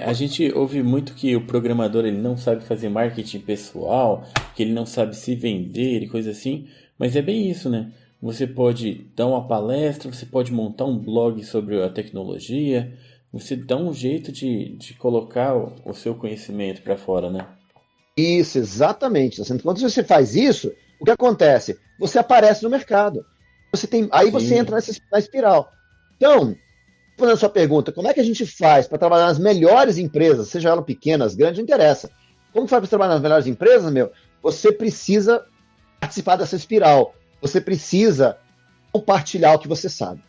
A gente ouve muito que o programador ele não sabe fazer marketing pessoal, que ele não sabe se vender e coisa assim, mas é bem isso, né? Você pode dar uma palestra, você pode montar um blog sobre a tecnologia, você dá um jeito de colocar o seu conhecimento para fora, né? Isso, exatamente. Quando você faz isso, o que acontece? Você aparece no mercado. Você entra na espiral. Então, respondendo a sua pergunta, como é que a gente faz para trabalhar nas melhores empresas, seja elas pequenas, grandes, não interessa. Como faz para trabalhar nas melhores empresas, Você precisa participar dessa espiral. Você precisa compartilhar o que você sabe.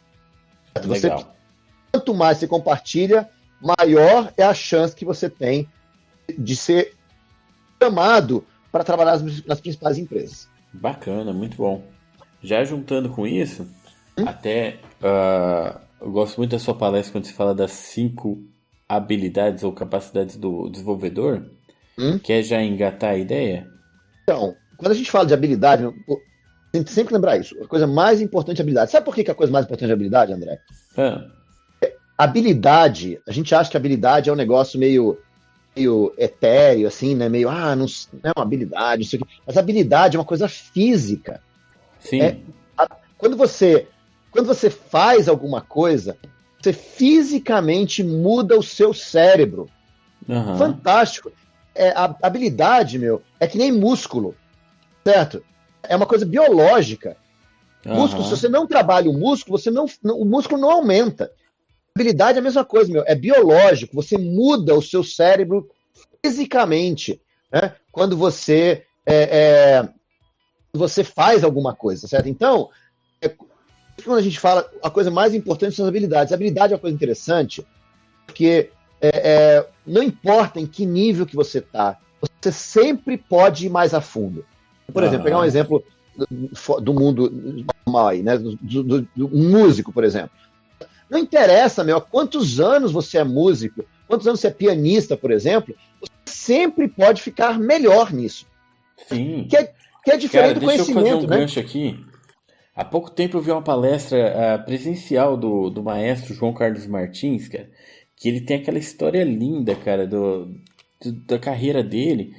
Quanto mais você compartilha, maior é a chance que você tem de ser chamado para trabalhar nas principais empresas. Bacana, muito bom. Já juntando com isso, até eu gosto muito da sua palestra quando você fala das 5 habilidades ou capacidades do desenvolvedor. Quer já engatar a ideia? Então, quando a gente fala de habilidade, tem que sempre lembrar isso. A coisa mais importante é habilidade. Sabe por que a coisa mais importante é habilidade, André? Habilidade, a gente acha que habilidade é um negócio meio etéreo, assim, né? Meio, não é uma habilidade, isso aqui. Mas habilidade é uma coisa física. Sim. Quando você faz alguma coisa, você fisicamente muda o seu cérebro. Fantástico. A habilidade, é que nem músculo, certo? É uma coisa biológica. Músculo, se você não trabalha o músculo, o músculo não aumenta. Habilidade é a mesma coisa, é biológico. Você muda o seu cérebro fisicamente, né? Quando você faz alguma coisa, certo? Então, quando a gente fala, a coisa mais importante são as habilidades. A habilidade é uma coisa interessante, porque não importa em que nível que você está, você sempre pode ir mais a fundo. Por exemplo, pegar um exemplo do mundo normal aí, né? Do músico, por exemplo. Não interessa, quantos anos você é músico, quantos anos você é pianista, por exemplo, você sempre pode ficar melhor nisso. Sim. Que é diferente do conhecimento, deixa eu fazer um né? gancho aqui. Há pouco tempo eu vi uma palestra presencial do maestro João Carlos Martins, cara, que ele tem aquela história linda, cara, da carreira dele.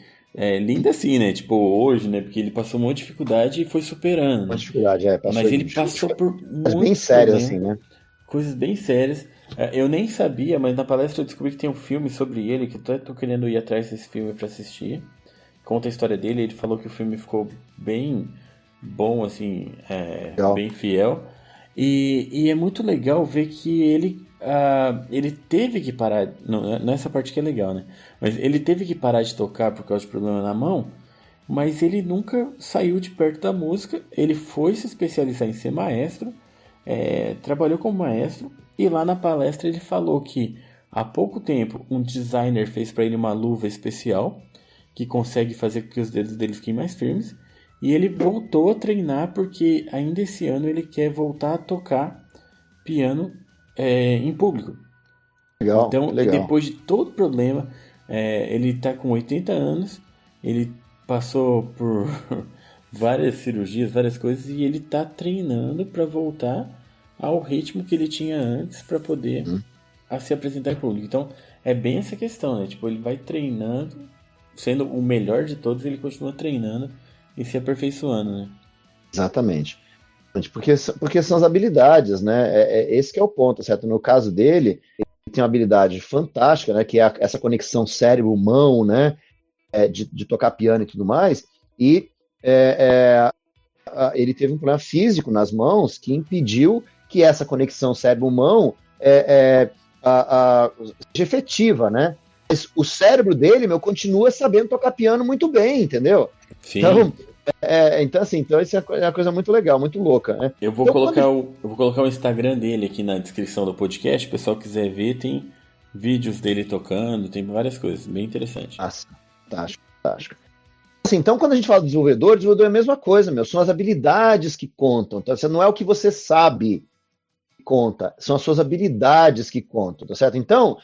Linda assim, né? Tipo, hoje, né? Porque ele passou um monte de dificuldade e foi superando. Uma dificuldade, Mas ele passou por muitas bem sérias, assim, né? Coisas bem sérias. Eu nem sabia, mas na palestra eu descobri que tem um filme sobre ele, que eu tô querendo ir atrás desse filme pra assistir. Conta a história dele, ele falou que o filme ficou bem bom, assim, bem fiel. E é muito legal ver que ele teve que parar, não essa parte que é legal, né? Mas ele teve que parar de tocar por causa de problema na mão, mas ele nunca saiu de perto da música, ele foi se especializar em ser maestro, trabalhou como maestro, e lá na palestra ele falou que há pouco tempo um designer fez para ele uma luva especial, que consegue fazer com que os dedos dele fiquem mais firmes, e ele voltou a treinar porque ainda esse ano ele quer voltar a tocar piano em público. Legal, então, legal. Depois de todo o problema, ele está com 80 anos, ele passou por várias cirurgias, várias coisas, e ele está treinando para voltar ao ritmo que ele tinha antes para poder se apresentar em público. Então, é bem essa questão, né? Tipo, ele vai treinando, sendo o melhor de todos, ele continua treinando e se aperfeiçoando, né? Exatamente. Porque são as habilidades, né? Esse que é o ponto, certo? No caso dele, ele tem uma habilidade fantástica, né? Que é essa conexão cérebro-mão, né? De tocar piano e tudo mais. E ele teve um problema físico nas mãos que impediu que essa conexão cérebro-mão seja efetiva, né? Mas o cérebro dele, continua sabendo tocar piano muito bem, entendeu? Sim. Então isso é uma coisa muito legal, muito louca, né? Eu vou colocar o Instagram dele aqui na descrição do podcast. Se o pessoal quiser ver, tem vídeos dele tocando, tem várias coisas, bem interessante. Fantástico. Então, quando a gente fala do desenvolvedor é a mesma coisa, são as habilidades que contam. Então, não é o que você sabe que conta, são as suas habilidades que contam, tá certo? Então,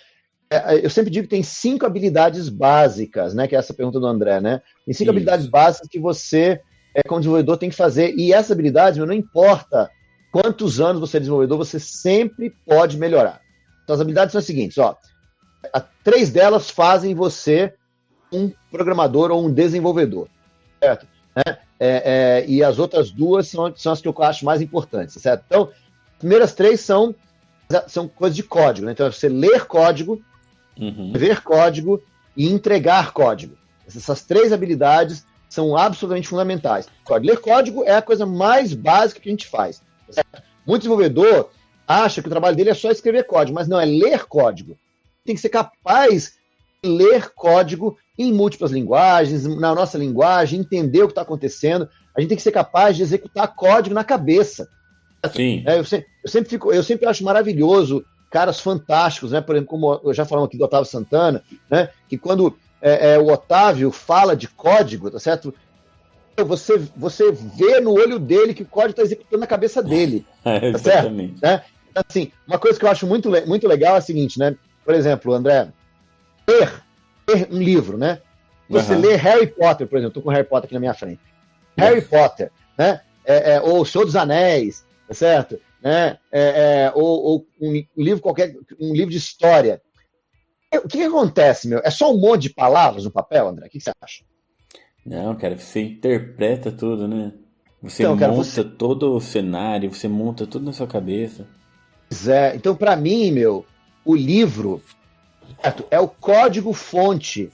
eu sempre digo que tem 5 habilidades básicas, né? Que é essa pergunta do André, né? Tem 5 habilidades básicas que você, como desenvolvedor, tem que fazer. E essas habilidades, não importa quantos anos você é desenvolvedor, você sempre pode melhorar. Então, as habilidades são as seguintes, 3 delas fazem você um programador ou um desenvolvedor, certo? E as outras 2 são as que eu acho mais importantes, certo? Então, as primeiras 3 são coisas de código, né? Então, você ler código, ver código e entregar código. Essas 3 habilidades são absolutamente fundamentais. Ler código é a coisa mais básica que a gente faz. Certo? Muito desenvolvedor acha que o trabalho dele é só escrever código, mas não, é ler código. Tem que ser capaz de ler código em múltiplas linguagens, na nossa linguagem, entender o que está acontecendo. A gente tem que ser capaz de executar código na cabeça. Sim. Eu sempre acho maravilhoso caras fantásticos, né? Por exemplo, como eu já falamos aqui do Otávio Santana, né? Que quando o Otávio fala de código, tá certo? Você vê no olho dele que o código está executando na cabeça dele. Tá certo? Né? Assim, uma coisa que eu acho muito, muito legal é a seguinte, né? Por exemplo, André, ler um livro, né? Você lê Harry Potter, por exemplo, estou com Harry Potter aqui na minha frente. Harry Potter, né? Ou O Senhor dos Anéis, tá certo? Né? Ou um livro qualquer, um livro de história. O que acontece, meu? É só um monte de palavras no papel, André? O que você acha? Não, cara, você interpreta tudo, né? Você Então, cara, monta todo o cenário, você monta tudo na sua cabeça. Então, para mim, meu, o livro, certo, é o código-fonte,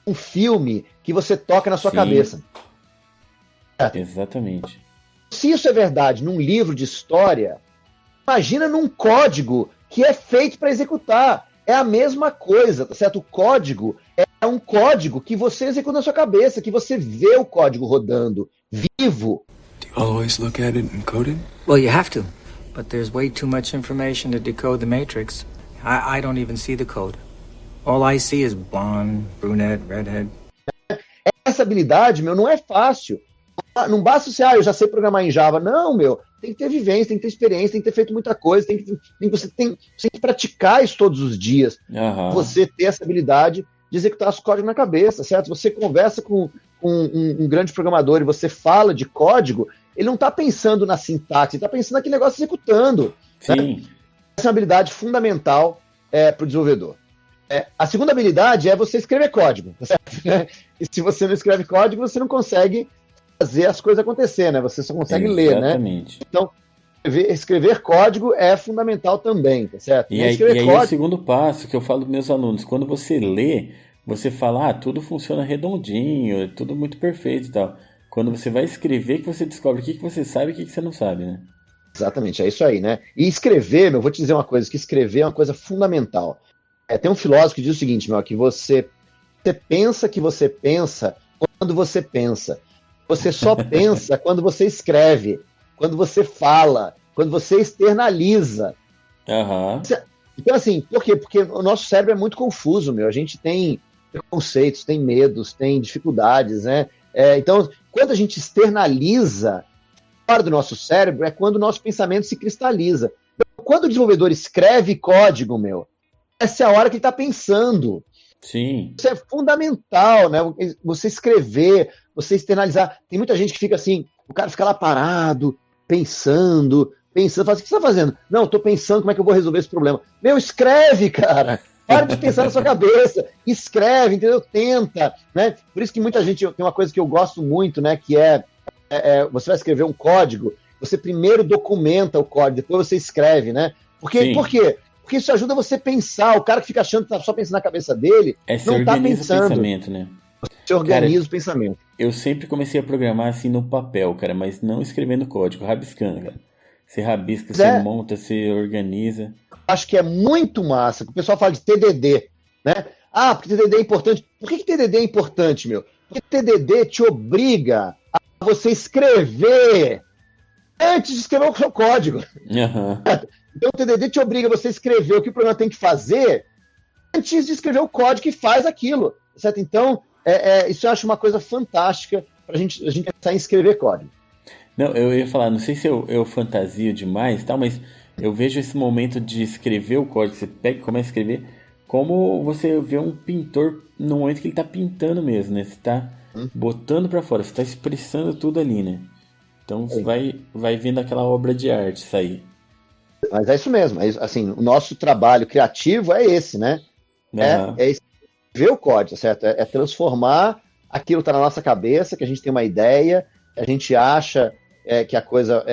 um filme que você toca na sua cabeça. Certo? Exatamente. Se isso é verdade num livro de história, imagina num código que é feito para executar. É a mesma coisa, tá certo? O código é um código que você executa na sua cabeça, que você vê o código rodando, vivo. Do you always look at it and code it? Well, you have to, but there's way too much information to decode the matrix. I don't even see the code. All I see is blonde, brunette, redhead. Essa habilidade, meu, não é fácil. Não basta você, eu já sei programar em Java. Não, meu, tem que ter vivência, tem que ter experiência, tem que ter feito muita coisa, você tem que praticar isso todos os dias. Você ter essa habilidade de executar os códigos na cabeça, certo? Você conversa com um grande programador e você fala de código, ele não está pensando na sintaxe, ele está pensando naquele negócio executando. Sim. Né? Essa é uma habilidade fundamental para o desenvolvedor. A segunda habilidade é você escrever código, certo? E se você não escreve código, você não consegue fazer as coisas acontecer, né? Você só consegue ler, né? Então, escrever código é fundamental também, tá certo? E aí é o segundo passo que eu falo para meus alunos. Quando você lê, você fala, tudo funciona redondinho, é tudo muito perfeito e tal. Quando você vai escrever, que você descobre o que você sabe e o que você não sabe, né? Exatamente, é isso aí, né? E escrever, eu vou te dizer uma coisa, que escrever é uma coisa fundamental. Tem um filósofo que diz o seguinte, que você pensa que você pensa quando você pensa. Você só pensa quando você escreve, quando você fala, quando você externaliza. Então, assim, por quê? Porque o nosso cérebro é muito confuso, A gente tem preconceitos, tem medos, tem dificuldades, né? Então, quando a gente externaliza fora do nosso cérebro, é quando o nosso pensamento se cristaliza. Quando o desenvolvedor escreve código, essa é a hora que ele está pensando. Sim. Isso é fundamental, né? Você escrever, você externalizar. Tem muita gente que fica assim, o cara fica lá parado, pensando, fala assim, o que você está fazendo? Não, estou pensando como é que eu vou resolver esse problema. Escreve, cara! Para de pensar na sua cabeça, escreve, entendeu? Tenta, né? Por isso que muita gente, tem uma coisa que eu gosto muito, né? Que você vai escrever um código, você primeiro documenta o código, depois você escreve, né? Por quê? Porque isso ajuda você a pensar. O cara que fica achando que está só pensando na cabeça dele, não está pensando. O pensamento, né? Você organiza o pensamento. Eu sempre comecei a programar assim no papel, cara, mas não escrevendo código, rabiscando, cara. Você rabisca, você monta, você organiza. Acho que é muito massa. O pessoal fala de TDD, né? Porque TDD é importante. Por que TDD é importante, Porque TDD te obriga a você escrever antes de escrever o seu código. Então o TDD te obriga a você escrever o que o programa tem que fazer antes de escrever o código que faz aquilo, certo? Então, isso eu acho uma coisa fantástica para a gente pensar em escrever código. Não, eu ia falar, não sei se eu fantasio demais, tal, mas eu vejo esse momento de escrever o código, você pega e começa a escrever, como você vê um pintor no momento que ele está pintando mesmo, né? Você está botando para fora, você está expressando tudo ali, né? Então você vai vendo aquela obra de arte sair. Mas é isso mesmo, assim, o nosso trabalho criativo é esse, né? É escrever o código, certo? É transformar aquilo que está na nossa cabeça, que a gente tem uma ideia, a gente acha que a coisa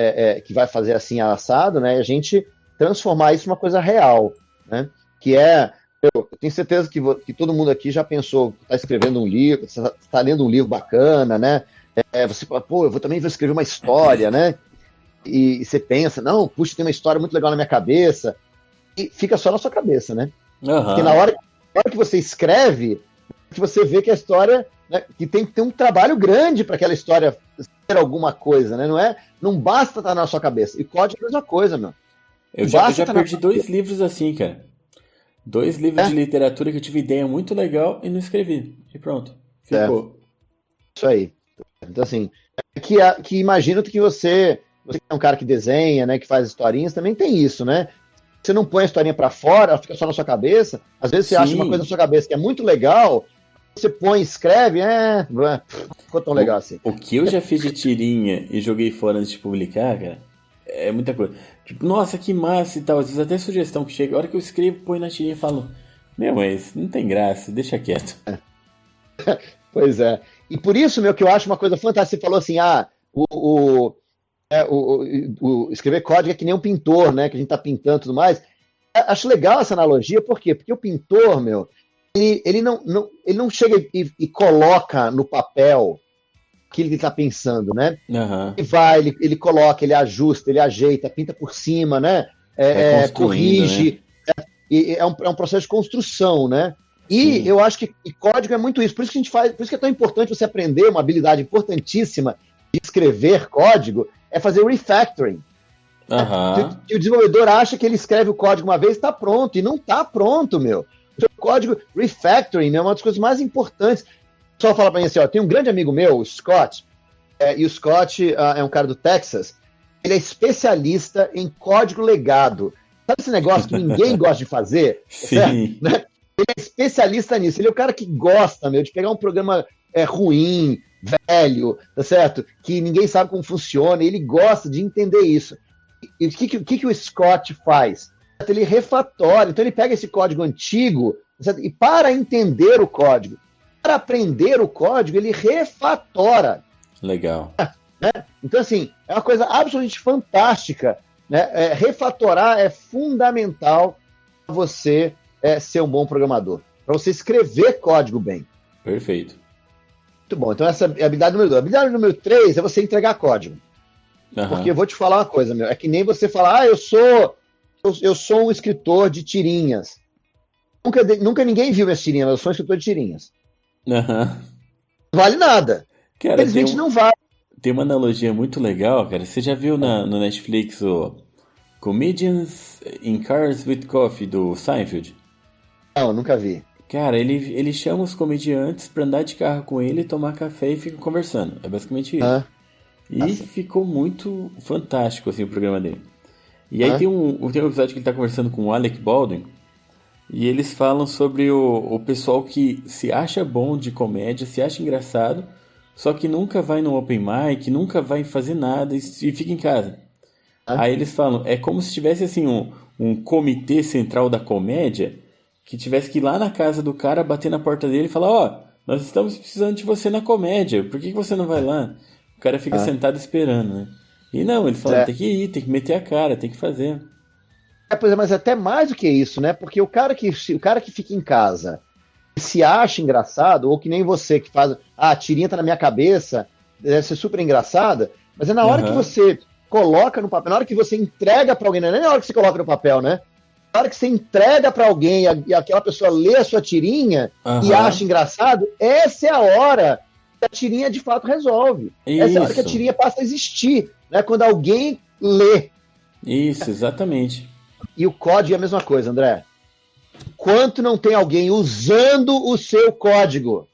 que vai fazer assim assado, né? E a gente transformar isso numa coisa real, né? Que eu tenho certeza que todo mundo aqui já pensou, está escrevendo um livro, está lendo um livro bacana, né? Você fala, eu também vou escrever uma história, né? E você pensa, não, puxa, tem uma história muito legal na minha cabeça, e fica só na sua cabeça, né? Porque na hora que você escreve, que você vê que a história, né, que tem que ter um trabalho grande para aquela história ser alguma coisa, né? Não basta estar na sua cabeça. E código é a mesma coisa, Eu já perdi 2 livros assim, cara. 2 livros de literatura que eu tive ideia muito legal e não escrevi. E pronto, ficou. Isso aí. Então, assim, que imagino que você é um cara que desenha, né, que faz historinhas, também tem isso, né? Você não põe a historinha pra fora, ela fica só na sua cabeça. Às vezes você acha uma coisa na sua cabeça que é muito legal, você põe, escreve, ficou tão legal assim. O que eu já fiz de tirinha e joguei fora antes de publicar, cara, é muita coisa. Tipo, nossa, que massa e tal. Às vezes até sugestão que chega. A hora que eu escrevo, põe na tirinha e falo, meu, mas não tem graça, deixa quieto. Pois é. E por isso, meu, que eu acho uma coisa fantástica. Você falou assim, escrever código é que nem um pintor, né? Que a gente tá pintando e tudo mais. Acho legal essa analogia, por quê? Porque o pintor, meu, ele não chega e coloca no papel aquilo que ele está pensando, né? Uhum. Ele coloca, ele ajusta, ele ajeita, pinta por cima, né? Corrige. Né? É um processo de construção, né? E eu acho que código é muito isso. Por isso que a gente faz, por isso que é tão importante você aprender uma habilidade importantíssima de escrever código, é fazer o refactoring. Uhum. E o desenvolvedor acha que ele escreve o código uma vez e está pronto, e não está pronto, meu. O seu código refactoring é uma das coisas mais importantes. Só fala para mim assim, ó, tem um grande amigo meu, o Scott, e o Scott é um cara do Texas, ele é especialista em código legado. Sabe esse negócio que ninguém gosta de fazer? Sim. Certo? Né? Ele é especialista nisso. Ele é o cara que gosta, meu, de pegar um programa ruim, velho, tá certo? Que ninguém sabe como funciona, e ele gosta de entender isso. E o que o Scott faz? Ele refatora, então ele pega esse código antigo, tá certo? E para entender o código, para aprender o código, ele refatora. Legal. Né? Então, assim, é uma coisa absolutamente fantástica. Né? Refatorar é fundamental para você ser um bom programador, para você escrever código bem. Perfeito. Muito bom. Então, essa é a habilidade número 2. A habilidade número 3 é você entregar código. Uhum. Porque eu vou te falar uma coisa, meu. É que nem você falar, eu sou um escritor de tirinhas. Nunca ninguém viu minhas tirinhas, mas eu sou um escritor de tirinhas. Uhum. Não vale nada. Cara, infelizmente não vale. Tem uma analogia muito legal, cara. Você já viu no Netflix o Comedians in Cars with Coffee, do Seinfeld? Não, nunca vi. Cara, ele chama os comediantes pra andar de carro com ele, tomar café e fica conversando. É basicamente isso. E ficou muito fantástico, assim, o programa dele. E aí tem um episódio que ele tá conversando com o Alec Baldwin, e eles falam sobre o pessoal que se acha bom de comédia, se acha engraçado, só que nunca vai no open mic, nunca vai fazer nada e fica em casa. Aí eles falam, é como se tivesse assim um comitê central da comédia que tivesse que ir lá na casa do cara, bater na porta dele e falar, nós estamos precisando de você na comédia, por que você não vai lá? O cara fica sentado esperando, né? E não, ele fala, tem que ir, tem que meter a cara, tem que fazer. Pois é, mas até mais do que isso, né? Porque o cara que fica em casa e se acha engraçado, ou que nem você que faz, a tirinha tá na minha cabeça, deve ser super engraçada, mas é na hora que você coloca no papel, na hora que você entrega para alguém, não é nem na hora que você coloca no papel, né? Na hora que você entrega para alguém e aquela pessoa lê a sua tirinha e acha engraçado, essa é a hora que a tirinha de fato resolve. Isso. Essa é a hora que a tirinha passa a existir, né? Quando alguém lê. Isso, exatamente. E o código é a mesma coisa, André. Quanto não tem alguém usando o seu código?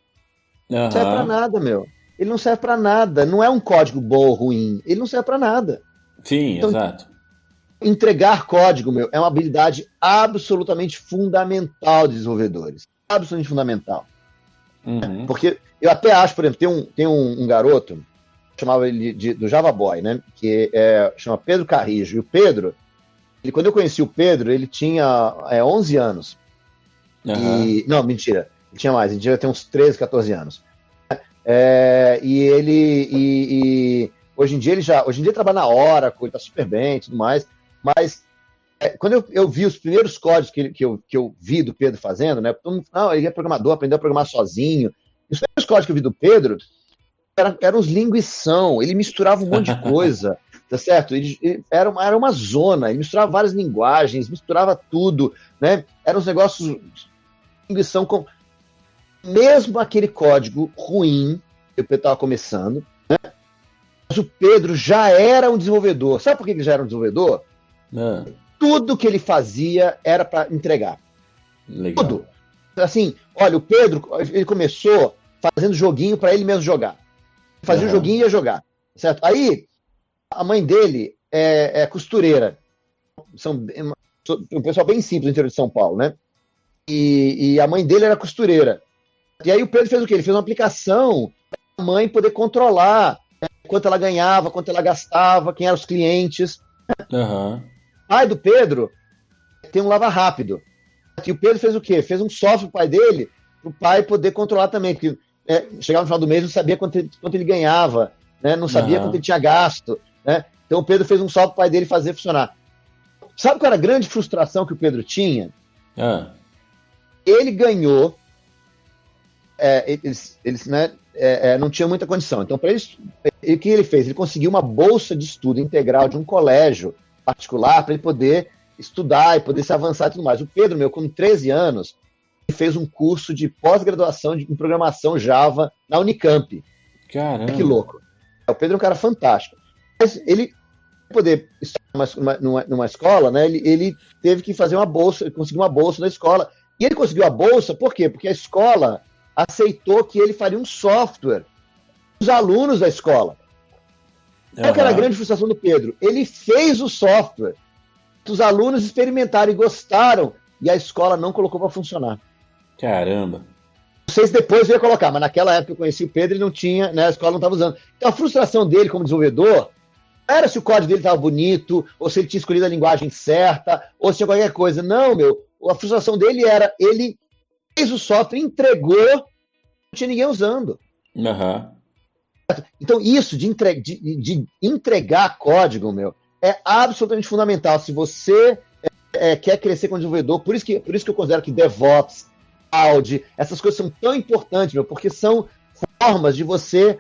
Não serve pra nada, meu. Ele não serve pra nada. Não é um código bom ou ruim. Ele não serve pra nada. Sim, então, exato. Entregar código, meu, é uma habilidade absolutamente fundamental de desenvolvedores. Absolutamente fundamental. Uhum. Porque eu até acho, por exemplo, tem um garoto, chamava ele do Java Boy, né? Que chama Pedro Carrijo. E o Pedro, quando eu conheci o Pedro, ele tinha 11 anos. Uhum. Não, mentira. Ele tinha mais, ele devia ter uns 13, 14 anos. E hoje em dia ele trabalha na Oracle, ele tá super bem e tudo mais. Mas quando eu vi os primeiros códigos que eu vi do Pedro fazendo, né? Todo mundo, não, ele é programador, aprendeu a programar sozinho. Os primeiros códigos que eu vi do Pedro eram uns linguição, ele misturava um monte de coisa, tá certo? Ele era uma zona, ele misturava várias linguagens, misturava tudo, né? Eram uns negócios de linguição com mesmo aquele código ruim que o Pedro estava começando, né? Mas o Pedro já era um desenvolvedor. Sabe por que ele já era um desenvolvedor? Não. Tudo que ele fazia era para entregar. Legal. Tudo. Assim, olha, o Pedro, ele começou fazendo joguinho para ele mesmo jogar. Fazia o joguinho e ia jogar, certo? Aí, a mãe dele é costureira. São um pessoal bem simples no interior de São Paulo, né? E a mãe dele era costureira. E aí o Pedro fez o quê? Ele fez uma aplicação para a mãe poder controlar, né, quanto ela ganhava, quanto ela gastava, quem eram os clientes. Aham. O pai do Pedro tem um lava rápido. E o Pedro fez o quê? Fez um software pro pai dele, para o pai poder controlar também, porque chegava no final do mês não sabia quanto ele ganhava, né? Não sabia quanto ele tinha gasto, né? Então o Pedro fez um software pro pai dele fazer funcionar. Sabe qual era a grande frustração que o Pedro tinha? Ele ganhou, eles né, não tinham muita condição. Então, para isso, o que ele fez? Ele conseguiu uma bolsa de estudo integral de um colégio particular para ele poder estudar e poder se avançar e tudo mais. O Pedro, com 13 anos, ele fez um curso de pós-graduação em programação Java na Unicamp. Caramba. Que louco. O Pedro é um cara fantástico. Mas ele, para poder estudar numa escola, né, ele teve que fazer uma bolsa, ele conseguiu uma bolsa na escola. E ele conseguiu a bolsa, por quê? Porque a escola aceitou que ele faria um software para os alunos da escola. Qual que era a grande frustração do Pedro? Ele fez o software, os alunos experimentaram e gostaram, e a escola não colocou para funcionar. Caramba. Não sei se depois eu ia colocar, mas naquela época que eu conheci o Pedro, ele não tinha, né, a escola não estava usando. Então a frustração dele como desenvolvedor não era se o código dele estava bonito, ou se ele tinha escolhido a linguagem certa, ou se tinha qualquer coisa. Não, a frustração dele era, ele fez o software, entregou, não tinha ninguém usando. Então isso de entregar código, é absolutamente fundamental. Se você quer crescer como desenvolvedor, por isso que eu considero que DevOps, Cloud, essas coisas são tão importantes, porque são formas de você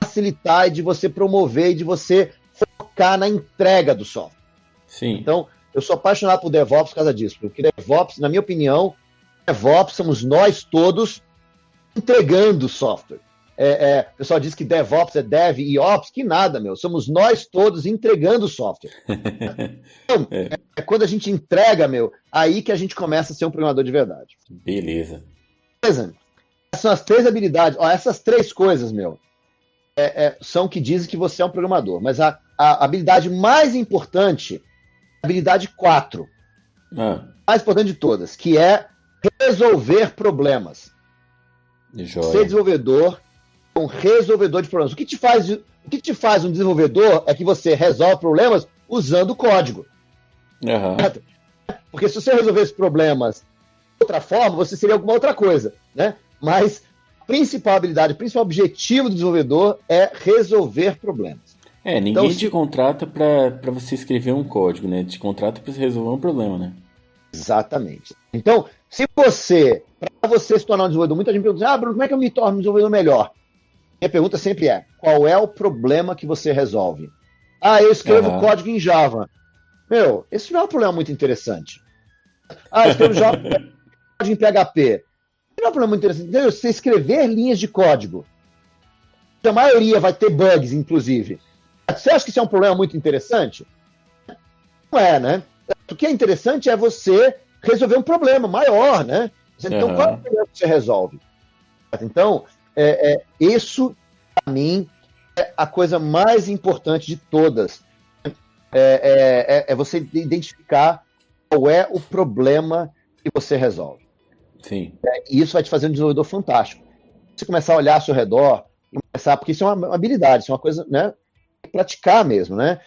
facilitar e de você promover e de você focar na entrega do software. Sim. Então, eu sou apaixonado por DevOps por causa disso, porque DevOps, na minha opinião, DevOps somos nós todos entregando software. O pessoal diz que DevOps é Dev e Ops, que nada, somos nós todos entregando software. Então, quando a gente entrega, aí que a gente começa a ser um programador de verdade. Beleza. Essas são as 3 habilidades. Essas 3 coisas, são que dizem que você é um programador. Mas a habilidade mais importante é a habilidade 4. Mais importante de todas, que é resolver problemas. Ser desenvolvedor é um resolvedor de problemas. O que te faz um desenvolvedor é que você resolve problemas usando código. Porque se você resolvesse problemas de outra forma, você seria alguma outra coisa, né? Mas a principal habilidade, o principal objetivo do desenvolvedor é resolver problemas. Ninguém te contrata para você escrever um código, né? Te contrata para você resolver um problema, né? Exatamente. Então, para você se tornar um desenvolvedor, muita gente pergunta assim, Bruno, como é que eu me torno um desenvolvedor melhor? Minha pergunta sempre é, qual é o problema que você resolve? Eu escrevo código em Java. Esse não é um problema muito interessante. Eu escrevo código em PHP. Não é um problema muito interessante. Entendeu? Você escrever linhas de código, a maioria vai ter bugs, inclusive. Você acha que isso é um problema muito interessante? Não é, né? O que é interessante é você resolver um problema maior, né? Então, qual é o problema que você resolve? Então, isso, para mim, é a coisa mais importante de todas. É você identificar qual é o problema que você resolve. Sim. E isso vai te fazer um desenvolvedor fantástico. Você começar a olhar ao seu redor, porque isso é uma habilidade, isso é uma coisa, né? Praticar mesmo, né?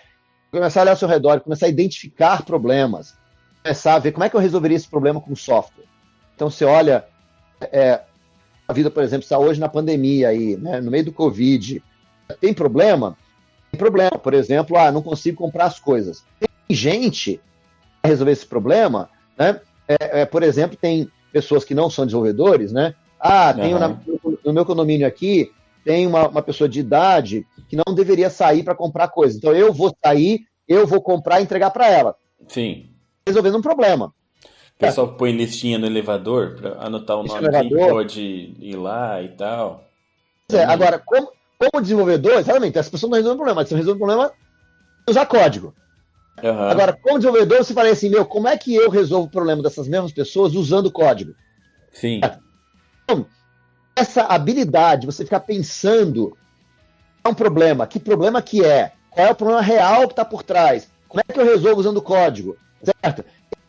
Começar a olhar ao seu redor, começar a identificar problemas, começar a ver como é que eu resolveria esse problema com software. Então, você olha a vida, por exemplo, está hoje na pandemia, aí, né, no meio do Covid. Tem problema? Tem problema. Por exemplo, não consigo comprar as coisas. Tem gente para resolver esse problema, né? Por exemplo, tem pessoas que não são desenvolvedores, né? Tenho no meu condomínio aqui, tem uma pessoa de idade que não deveria sair para comprar coisa. Então, eu vou sair, eu vou comprar e entregar para ela. Sim. Resolvendo um problema. O pessoal põe listinha no elevador para anotar o nome de quem pode ir lá e tal. Agora, como desenvolvedor, exatamente, as pessoas não resolvem o problema, mas se resolvem o problema, usar código. Aham. Agora, como desenvolvedor, você fala assim, como é que eu resolvo o problema dessas mesmas pessoas usando código? Sim. Então, essa habilidade, você ficar pensando, é um problema, que problema que é? Qual é o problema real que está por trás? Como é que eu resolvo usando código? Certo?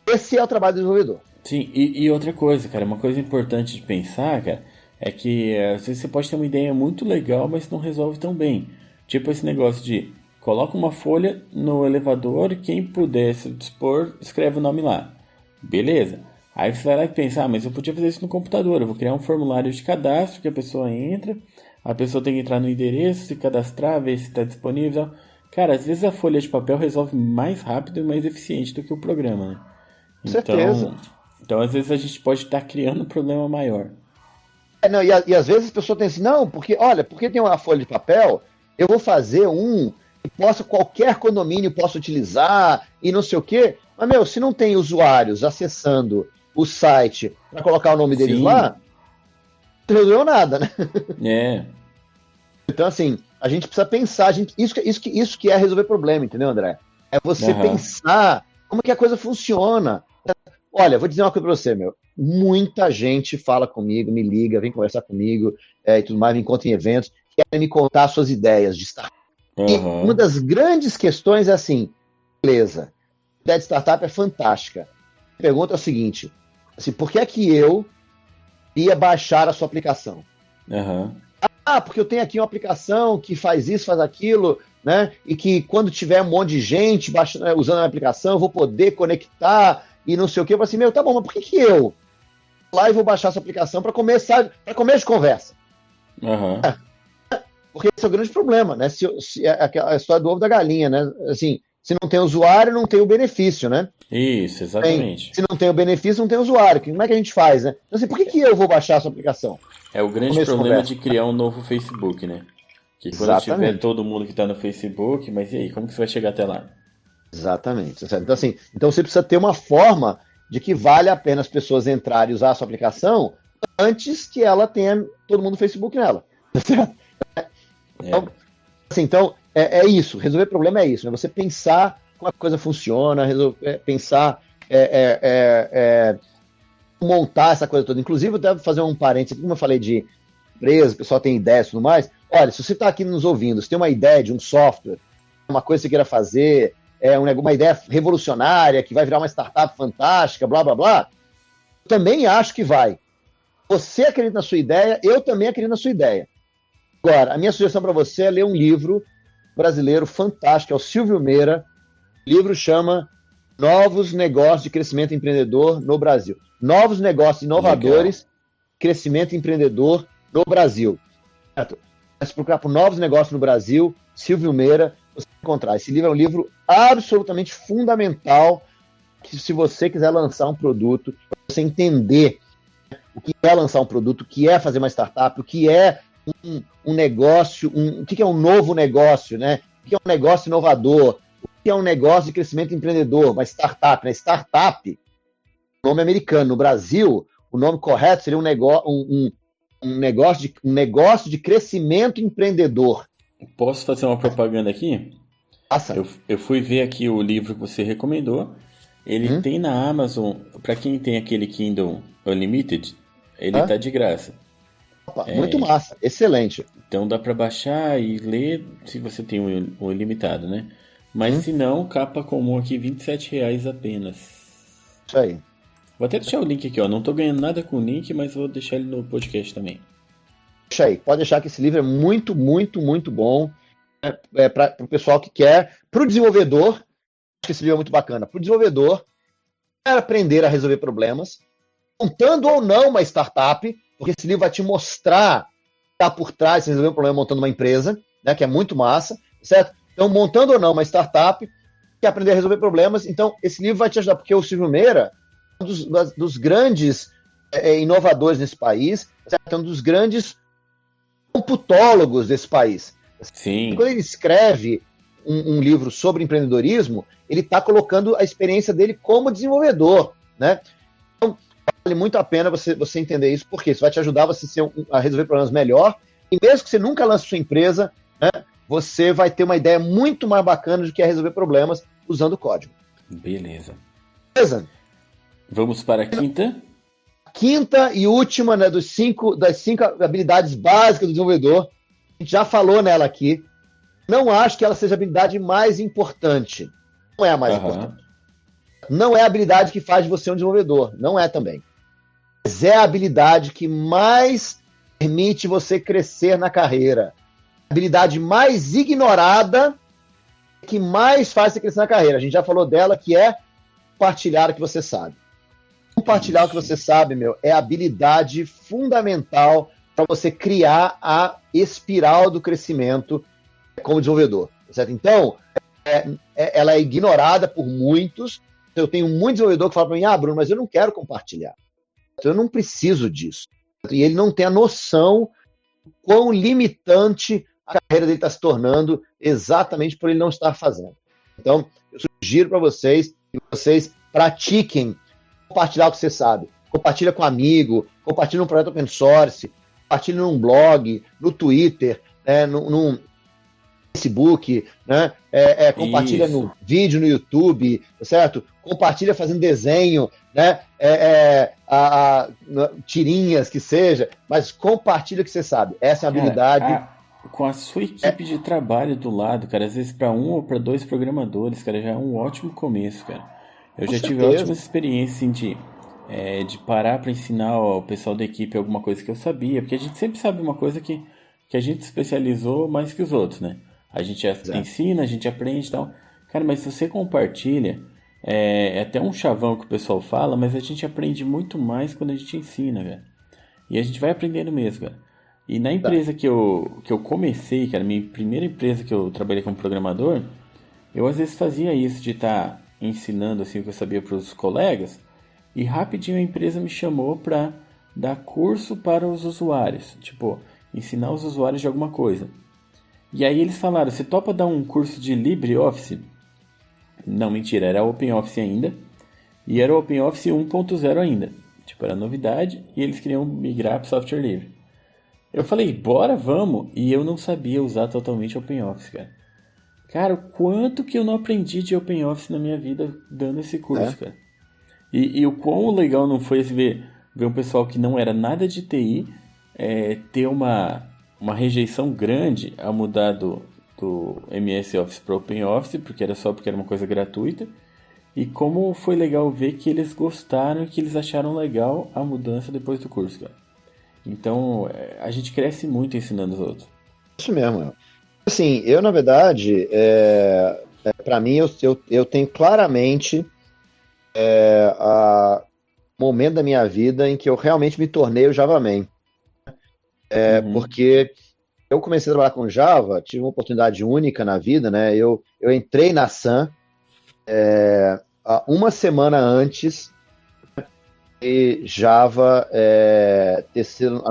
Esse é o trabalho do desenvolvedor. Sim, e outra coisa, cara, uma coisa importante de pensar, cara, é que às vezes você pode ter uma ideia muito legal, mas não resolve tão bem. Tipo esse negócio de coloca uma folha no elevador e quem puder se dispor, escreve o nome lá. Beleza. Aí você vai lá e pensa, mas eu podia fazer isso no computador, eu vou criar um formulário de cadastro que a pessoa entra, a pessoa tem que entrar no endereço, se cadastrar, ver se está disponível. Cara, às vezes a folha de papel resolve mais rápido e mais eficiente do que o programa, né? Com certeza. Então, às vezes a gente pode estar criando um problema maior. Não, e às vezes as pessoas pensam assim, não, porque tem uma folha de papel, eu vou fazer que qualquer condomínio possa utilizar e não sei o quê. Mas, se não tem usuários acessando o site para colocar o nome deles Sim. lá, não resolveu nada, né? É, Então, assim, a gente precisa pensar, isso que é resolver problema, entendeu, André? É você pensar como que a coisa funciona. Olha, vou dizer uma coisa pra você, muita gente fala comigo, me liga, vem conversar comigo e tudo mais, me encontra em eventos, querem me contar suas ideias de startup. E uma das grandes questões é assim, beleza, a ideia de startup é fantástica. A pergunta é o seguinte, assim, por que é que eu ia baixar a sua aplicação? Porque eu tenho aqui uma aplicação que faz isso, faz aquilo, né? E que quando tiver um monte de gente usando a aplicação, eu vou poder conectar e não sei o que. Eu falo assim, tá bom, mas por que eu lá e vou baixar essa aplicação para começo de conversa? Porque esse é o grande problema, né? A história do ovo da galinha, né? Assim, se não tem usuário, não tem o benefício, né? Isso, exatamente. Se não tem o benefício, não tem usuário. Como é que a gente faz, né? Então, assim, por que eu vou baixar essa aplicação? É o grande problema de criar um novo Facebook, né? Que quando tiver todo mundo que está no Facebook, mas e aí, como que você vai chegar até lá? Exatamente. Então você precisa ter uma forma de que vale a pena as pessoas entrarem e usar a sua aplicação antes que ela tenha todo mundo no Facebook nela. Então, é isso. Resolver problema é isso. Né? Você pensar como a coisa funciona, pensar montar essa coisa toda. Inclusive, eu devo fazer um parênteses aqui, como eu falei de empresa, o pessoal tem ideias e tudo mais. Olha, se você está aqui nos ouvindo, se tem uma ideia de um software, uma coisa que você queira fazer, uma ideia revolucionária, que vai virar uma startup fantástica, blá, blá, blá, eu também acho que vai. Você acredita na sua ideia, eu também acredito na sua ideia. Agora, a minha sugestão para você é ler um livro brasileiro fantástico, é o Silvio Meira. O livro chama Novos Negócios de Crescimento Empreendedor no Brasil. Novos Negócios Inovadores, Crescimento Empreendedor no Brasil. Certo? Se procurar por Novos Negócios no Brasil, Silvio Meira, você vai encontrar. Esse livro é um livro absolutamente fundamental, que se você quiser lançar um produto, você entender o que é lançar um produto, o que é fazer uma startup, o que é um negócio, o que é um novo negócio, né? O que é um negócio inovador, o que é um negócio de crescimento empreendedor, uma startup, né? Startup, nome americano. No Brasil, o nome correto seria um negócio de crescimento empreendedor. Posso fazer uma propaganda aqui? Passa. Eu fui ver aqui o livro que você recomendou. Ele tem na Amazon, para quem tem aquele Kindle Unlimited, ele tá de graça. Opa, muito massa, excelente. Então dá para baixar e ler se você tem o ilimitado, né? Mas se não, capa comum aqui, R$27 apenas. Isso aí. Vou até deixar o link aqui, ó. Não tô ganhando nada com o link, mas vou deixar ele no podcast também. Deixa aí, pode deixar que esse livro é muito, muito, muito bom. Para o pessoal que quer, para o desenvolvedor, acho que esse livro é muito bacana. Para o desenvolvedor, quer aprender a resolver problemas, montando ou não uma startup, porque esse livro vai te mostrar o que está por trás de resolver um problema montando uma empresa, né, que é muito massa, certo? Então, montando ou não uma startup, quer aprender a resolver problemas, então esse livro vai te ajudar, porque o Silvio Meira é um dos grandes inovadores nesse país, certo? É um dos grandes computólogos desse país. Sim. Quando ele escreve um livro sobre empreendedorismo, ele está colocando a experiência dele como desenvolvedor, né? Então, vale muito a pena você entender isso, porque isso vai te ajudar a resolver problemas melhor, e mesmo que você nunca lance sua empresa, né, você vai ter uma ideia muito mais bacana do que é resolver problemas, usando o código. Beleza. Beleza? Vamos para a quinta? Quinta e última, né, das cinco habilidades básicas do desenvolvedor. A gente já falou nela aqui. Não acho que ela seja a habilidade mais importante. Não é a mais importante. Não é a habilidade que faz de você um desenvolvedor. Não é também. Mas é a habilidade que mais permite você crescer na carreira. A habilidade mais ignorada que mais faz você crescer na carreira. A gente já falou dela, que é compartilhar o que você sabe. Compartilhar o que você sabe, é a habilidade fundamental para você criar a espiral do crescimento como desenvolvedor. Certo? Então, ela é ignorada por muitos. Eu tenho muito desenvolvedor que fala para mim, Bruno, mas eu não quero compartilhar. Eu não preciso disso. E ele não tem a noção quão limitante a carreira dele está se tornando exatamente por ele não estar fazendo. Então, eu sugiro para vocês que vocês pratiquem compartilhar o que você sabe. Compartilha com um amigo, compartilha num projeto open source, compartilha num blog, no Twitter, no Facebook, né? Compartilha no vídeo no YouTube, certo? Compartilha fazendo desenho, né? Tirinhas que seja, mas compartilha o que você sabe. Essa é a habilidade. Com a sua equipe de trabalho do lado, cara, às vezes para um ou para dois programadores, cara, já é um ótimo começo, cara. Eu já tive ótimas experiências assim, de parar para ensinar ao pessoal da equipe alguma coisa que eu sabia, porque a gente sempre sabe uma coisa que a gente especializou mais que os outros, né? A gente ensina, a gente aprende e tal. Cara, mas se você compartilha, é até um chavão que o pessoal fala, mas a gente aprende muito mais quando a gente ensina, velho. E a gente vai aprendendo mesmo, cara. E na empresa que eu comecei, cara, minha primeira empresa que eu trabalhei como programador, eu às vezes fazia isso de estar ensinando assim o que eu sabia para os colegas, e rapidinho a empresa me chamou para dar curso para os usuários, tipo, ensinar os usuários de alguma coisa. E aí eles falaram, você topa dar um curso de LibreOffice? Não, mentira, era OpenOffice ainda, e era o OpenOffice 1.0 ainda, tipo, era novidade, e eles queriam migrar para software livre. Eu falei, bora, vamos, e eu não sabia usar totalmente OpenOffice, cara. Cara, o quanto que eu não aprendi de OpenOffice na minha vida dando esse curso, cara. E o quão legal não foi ver um pessoal que não era nada de TI ter uma rejeição grande a mudar do MS Office para OpenOffice, porque era uma coisa gratuita. E como foi legal ver que eles gostaram e que eles acharam legal a mudança depois do curso, cara. Então, a gente cresce muito ensinando os outros. Isso mesmo, Assim, eu, na verdade, para mim, eu tenho claramente o momento da minha vida em que eu realmente me tornei o JavaMan. Porque eu comecei a trabalhar com Java, tive uma oportunidade única na vida, né? Eu entrei na Sun uma semana antes de Java ter sido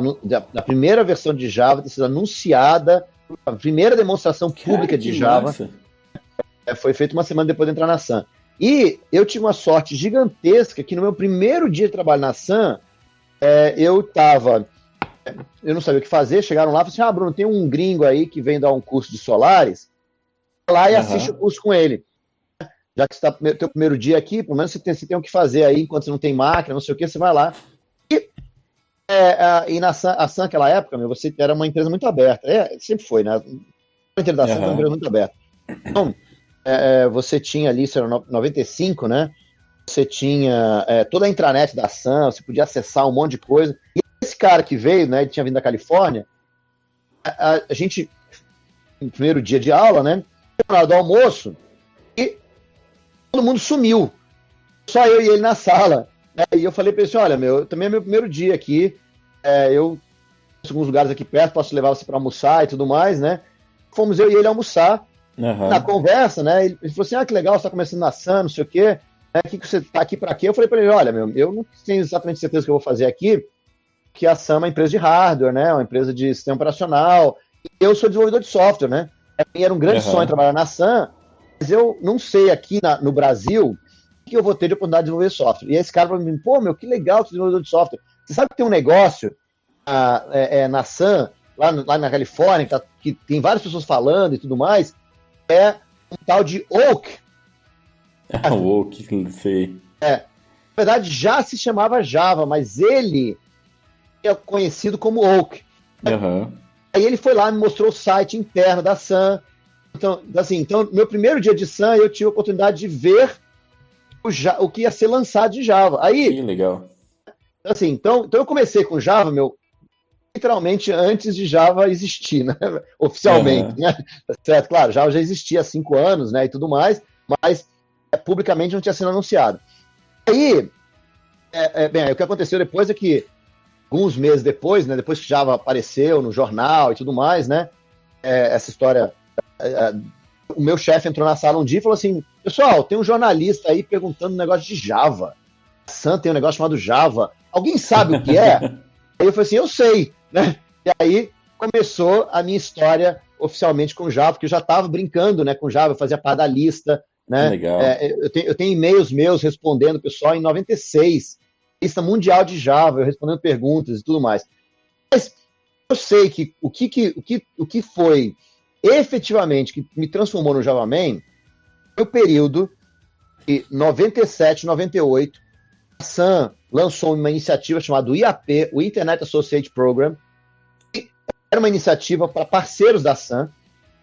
a primeira versão de Java ter sido anunciada. A primeira demonstração pública de Java foi feita uma semana depois de entrar na Sun. E eu tive uma sorte gigantesca que no meu primeiro dia de trabalho na Sun, eu não sabia o que fazer, chegaram lá e falaram assim, Bruno, tem um gringo aí que vem dar um curso de Solaris, vai lá e assiste o curso com ele. Já que você está no teu primeiro dia aqui, pelo menos você tem o que fazer aí, enquanto você não tem máquina, não sei o que, você vai lá. E na Sun, a Sun naquela época, você era uma empresa muito aberta. Sempre foi, né? A empresa da Sun era uma empresa muito aberta. Então, você tinha ali, isso era 95, né? Você tinha toda a intranet da Sun, você podia acessar um monte de coisa. E esse cara que veio, né? Ele tinha vindo da Califórnia. A gente, no primeiro dia de aula, né? Na hora do almoço, e todo mundo sumiu. Só eu e ele na sala. E eu falei para ele assim, olha, também é meu primeiro dia aqui, eu tenho alguns lugares aqui perto, posso levar você para almoçar e tudo mais, né? Fomos eu e ele almoçar. Na conversa, né? Ele falou assim, que legal, você tá começando na Sun, não sei o quê, o que você tá aqui para quê? Eu falei para ele, olha, eu não tenho exatamente certeza do que eu vou fazer aqui, que a Sun é uma empresa de hardware, né? Uma empresa de sistema operacional, e eu sou desenvolvedor de software, né? Era um grande sonho trabalhar na Sun, mas eu não sei aqui no Brasil que eu vou ter de oportunidade de desenvolver software. E esse cara falou para mim, que legal que você é desenvolvedor de software. Você sabe que tem um negócio na Sun, lá na Califórnia, que tem várias pessoas falando e tudo mais, um tal de Oak. O que sei. Na verdade, já se chamava Java, mas ele é conhecido como Oak. Aham. Aí ele foi lá e me mostrou o site interno da Sun. Então, meu primeiro dia de Sun, eu tive a oportunidade de ver o que ia ser lançado de Java. Aí, Que legal. assim, então eu comecei com Java, literalmente antes de Java existir, né? Oficialmente, Aham. né? Certo? Claro, Java já existia há 5 anos, né? E tudo mais, mas publicamente não tinha sido anunciado. Aí, bem, o que aconteceu depois é que, alguns meses depois, né? Depois que Java apareceu no jornal e tudo mais, né? Essa história. O meu chefe entrou na sala um dia e falou assim: pessoal, tem um jornalista aí perguntando um negócio de Java. A Sun tem um negócio chamado Java. Alguém sabe o que é? Aí eu falei assim: eu sei, né? E aí começou a minha história oficialmente com Java, porque eu já estava brincando, né, com Java, eu fazia parte da lista, Que né? legal. Eu tenho e-mails meus respondendo o pessoal em 96, lista mundial de Java, eu respondendo perguntas e tudo mais. Mas eu sei que o que foi efetivamente que me transformou no Java Man foi o período de 97, 98. A Sun lançou uma iniciativa chamada IAP, o Internet Associate Program, que era uma iniciativa para parceiros da Sun,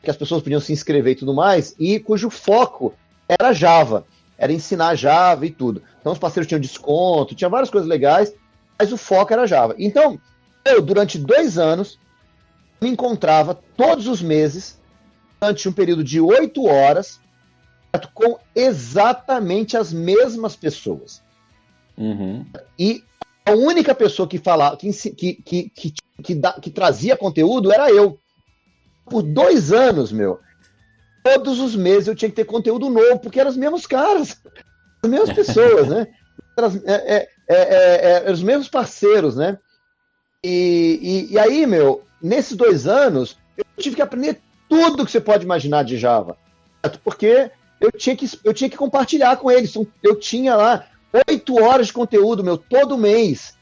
que as pessoas podiam se inscrever e tudo mais, e cujo foco era Java, era ensinar Java e tudo. Então os parceiros tinham desconto, tinha várias coisas legais, mas o foco era Java. Então, eu, durante 2 anos, me encontrava todos os meses, durante um período de 8 horas, com exatamente as mesmas pessoas. Uhum. E a única pessoa que falava, que trazia conteúdo era eu. Por 2 anos, todos os meses eu tinha que ter conteúdo novo, porque eram os mesmos caras, as mesmas pessoas, né? Eram os mesmos parceiros, né? E aí, nesses 2 anos, eu tive que aprender tudo que você pode imaginar de Java. Porque eu tinha que compartilhar com eles. Eu tinha lá 8 horas de conteúdo, todo mês.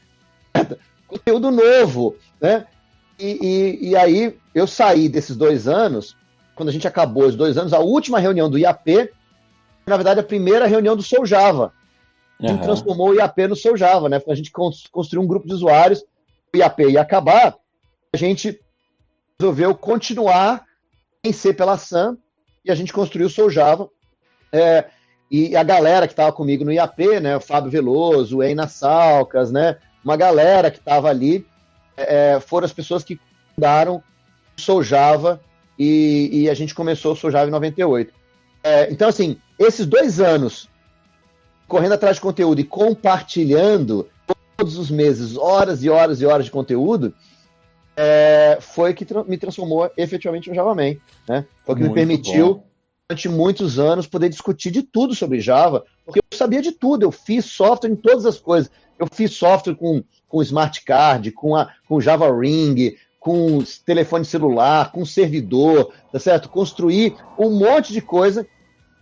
Conteúdo novo, né? E aí eu saí desses 2 anos, quando a gente acabou os 2 anos, a última reunião do IAP, na verdade, a primeira reunião do Sou Java. A gente transformou o IAP no Sou Java, né? A gente construiu um grupo de usuários, o IAP ia acabar, a gente resolveu continuar em ser pela Sun, e a gente construiu o Sou Java. E a galera que estava comigo no IAP, né? O Fábio Veloso, o Eina Salcas, né? Uma galera que estava ali, foram as pessoas que fundaram o Sou Java, e a gente começou o Sou Java em 98. Então, assim, esses 2 anos correndo atrás de conteúdo e compartilhando todos os meses, horas e horas e horas de conteúdo, foi que me transformou efetivamente no Java Man, né? Foi o que me permitiu, durante muitos anos, poder discutir de tudo sobre Java, porque eu sabia de tudo, eu fiz software em todas as coisas. Eu fiz software com Smart Card, com Java Ring, com telefone celular, com servidor, tá certo? Construí um monte de coisa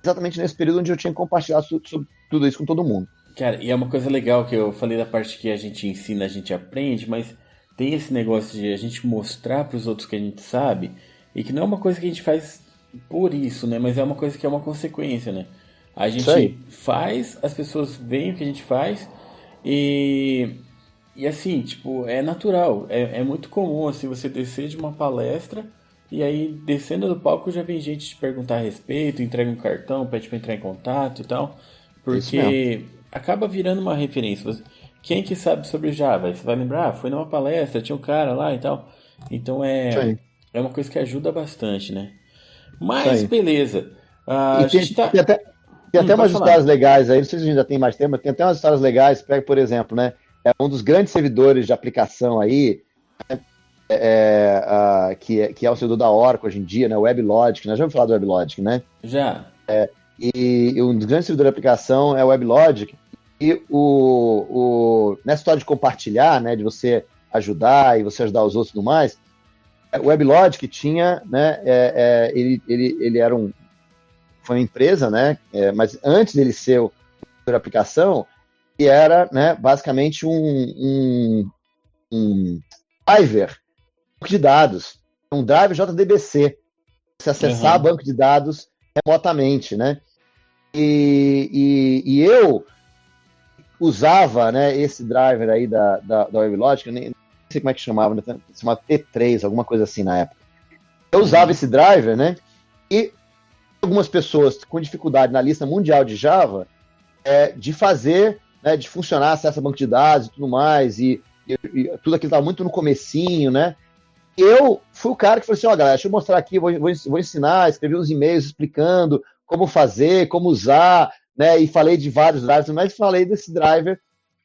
exatamente nesse período onde eu tinha que compartilhar sobre tudo isso com todo mundo. Cara, e é uma coisa legal que eu falei da parte que a gente ensina, a gente aprende, mas tem esse negócio de a gente mostrar para os outros que a gente sabe, e que não é uma coisa que a gente faz por isso, né? Mas é uma coisa que é uma consequência, né? A gente faz, as pessoas veem o que a gente faz, e assim, tipo, é natural, é muito comum, assim, você descer de uma palestra, e aí, descendo do palco, já vem gente te perguntar a respeito, entrega um cartão, pede pra entrar em contato e tal, porque acaba virando uma referência. Quem que sabe sobre Java? Você vai lembrar, foi numa palestra, tinha um cara lá e tal. Então é uma coisa que ajuda bastante, né? Mas beleza. A gente tá... Tem até umas histórias legais aí, não sei se a gente já tem mais tempo, mas tem até umas histórias legais. Pega, por exemplo, né? Um dos grandes servidores de aplicação aí, que é o servidor da Oracle hoje em dia, né? O WebLogic, nós já vamos falar do WebLogic, né? Já. E um dos grandes servidores de aplicação é o WebLogic. E nessa história de compartilhar, né? De você ajudar e você ajudar os outros e tudo mais, o WebLogic tinha, né? Ele era foi uma empresa, né? Mas antes dele ser o servidor de aplicação, ele era, né? Basicamente um driver de dados, um driver JDBC, você acessar banco de dados remotamente, né? E eu usava, né, esse driver aí da WebLogic, eu nem sei como é que chamava, né, chamava T3, alguma coisa assim na época. Eu usava esse driver, né, e algumas pessoas com dificuldade na lista mundial de Java de fazer, né, de funcionar, acesso a banco de dados e tudo mais, e tudo aquilo estava muito no comecinho, né. Eu fui o cara que falou assim, galera, deixa eu mostrar aqui, vou ensinar, escrevi uns e-mails explicando como fazer, como usar, né, e falei de vários drivers, mas falei desse driver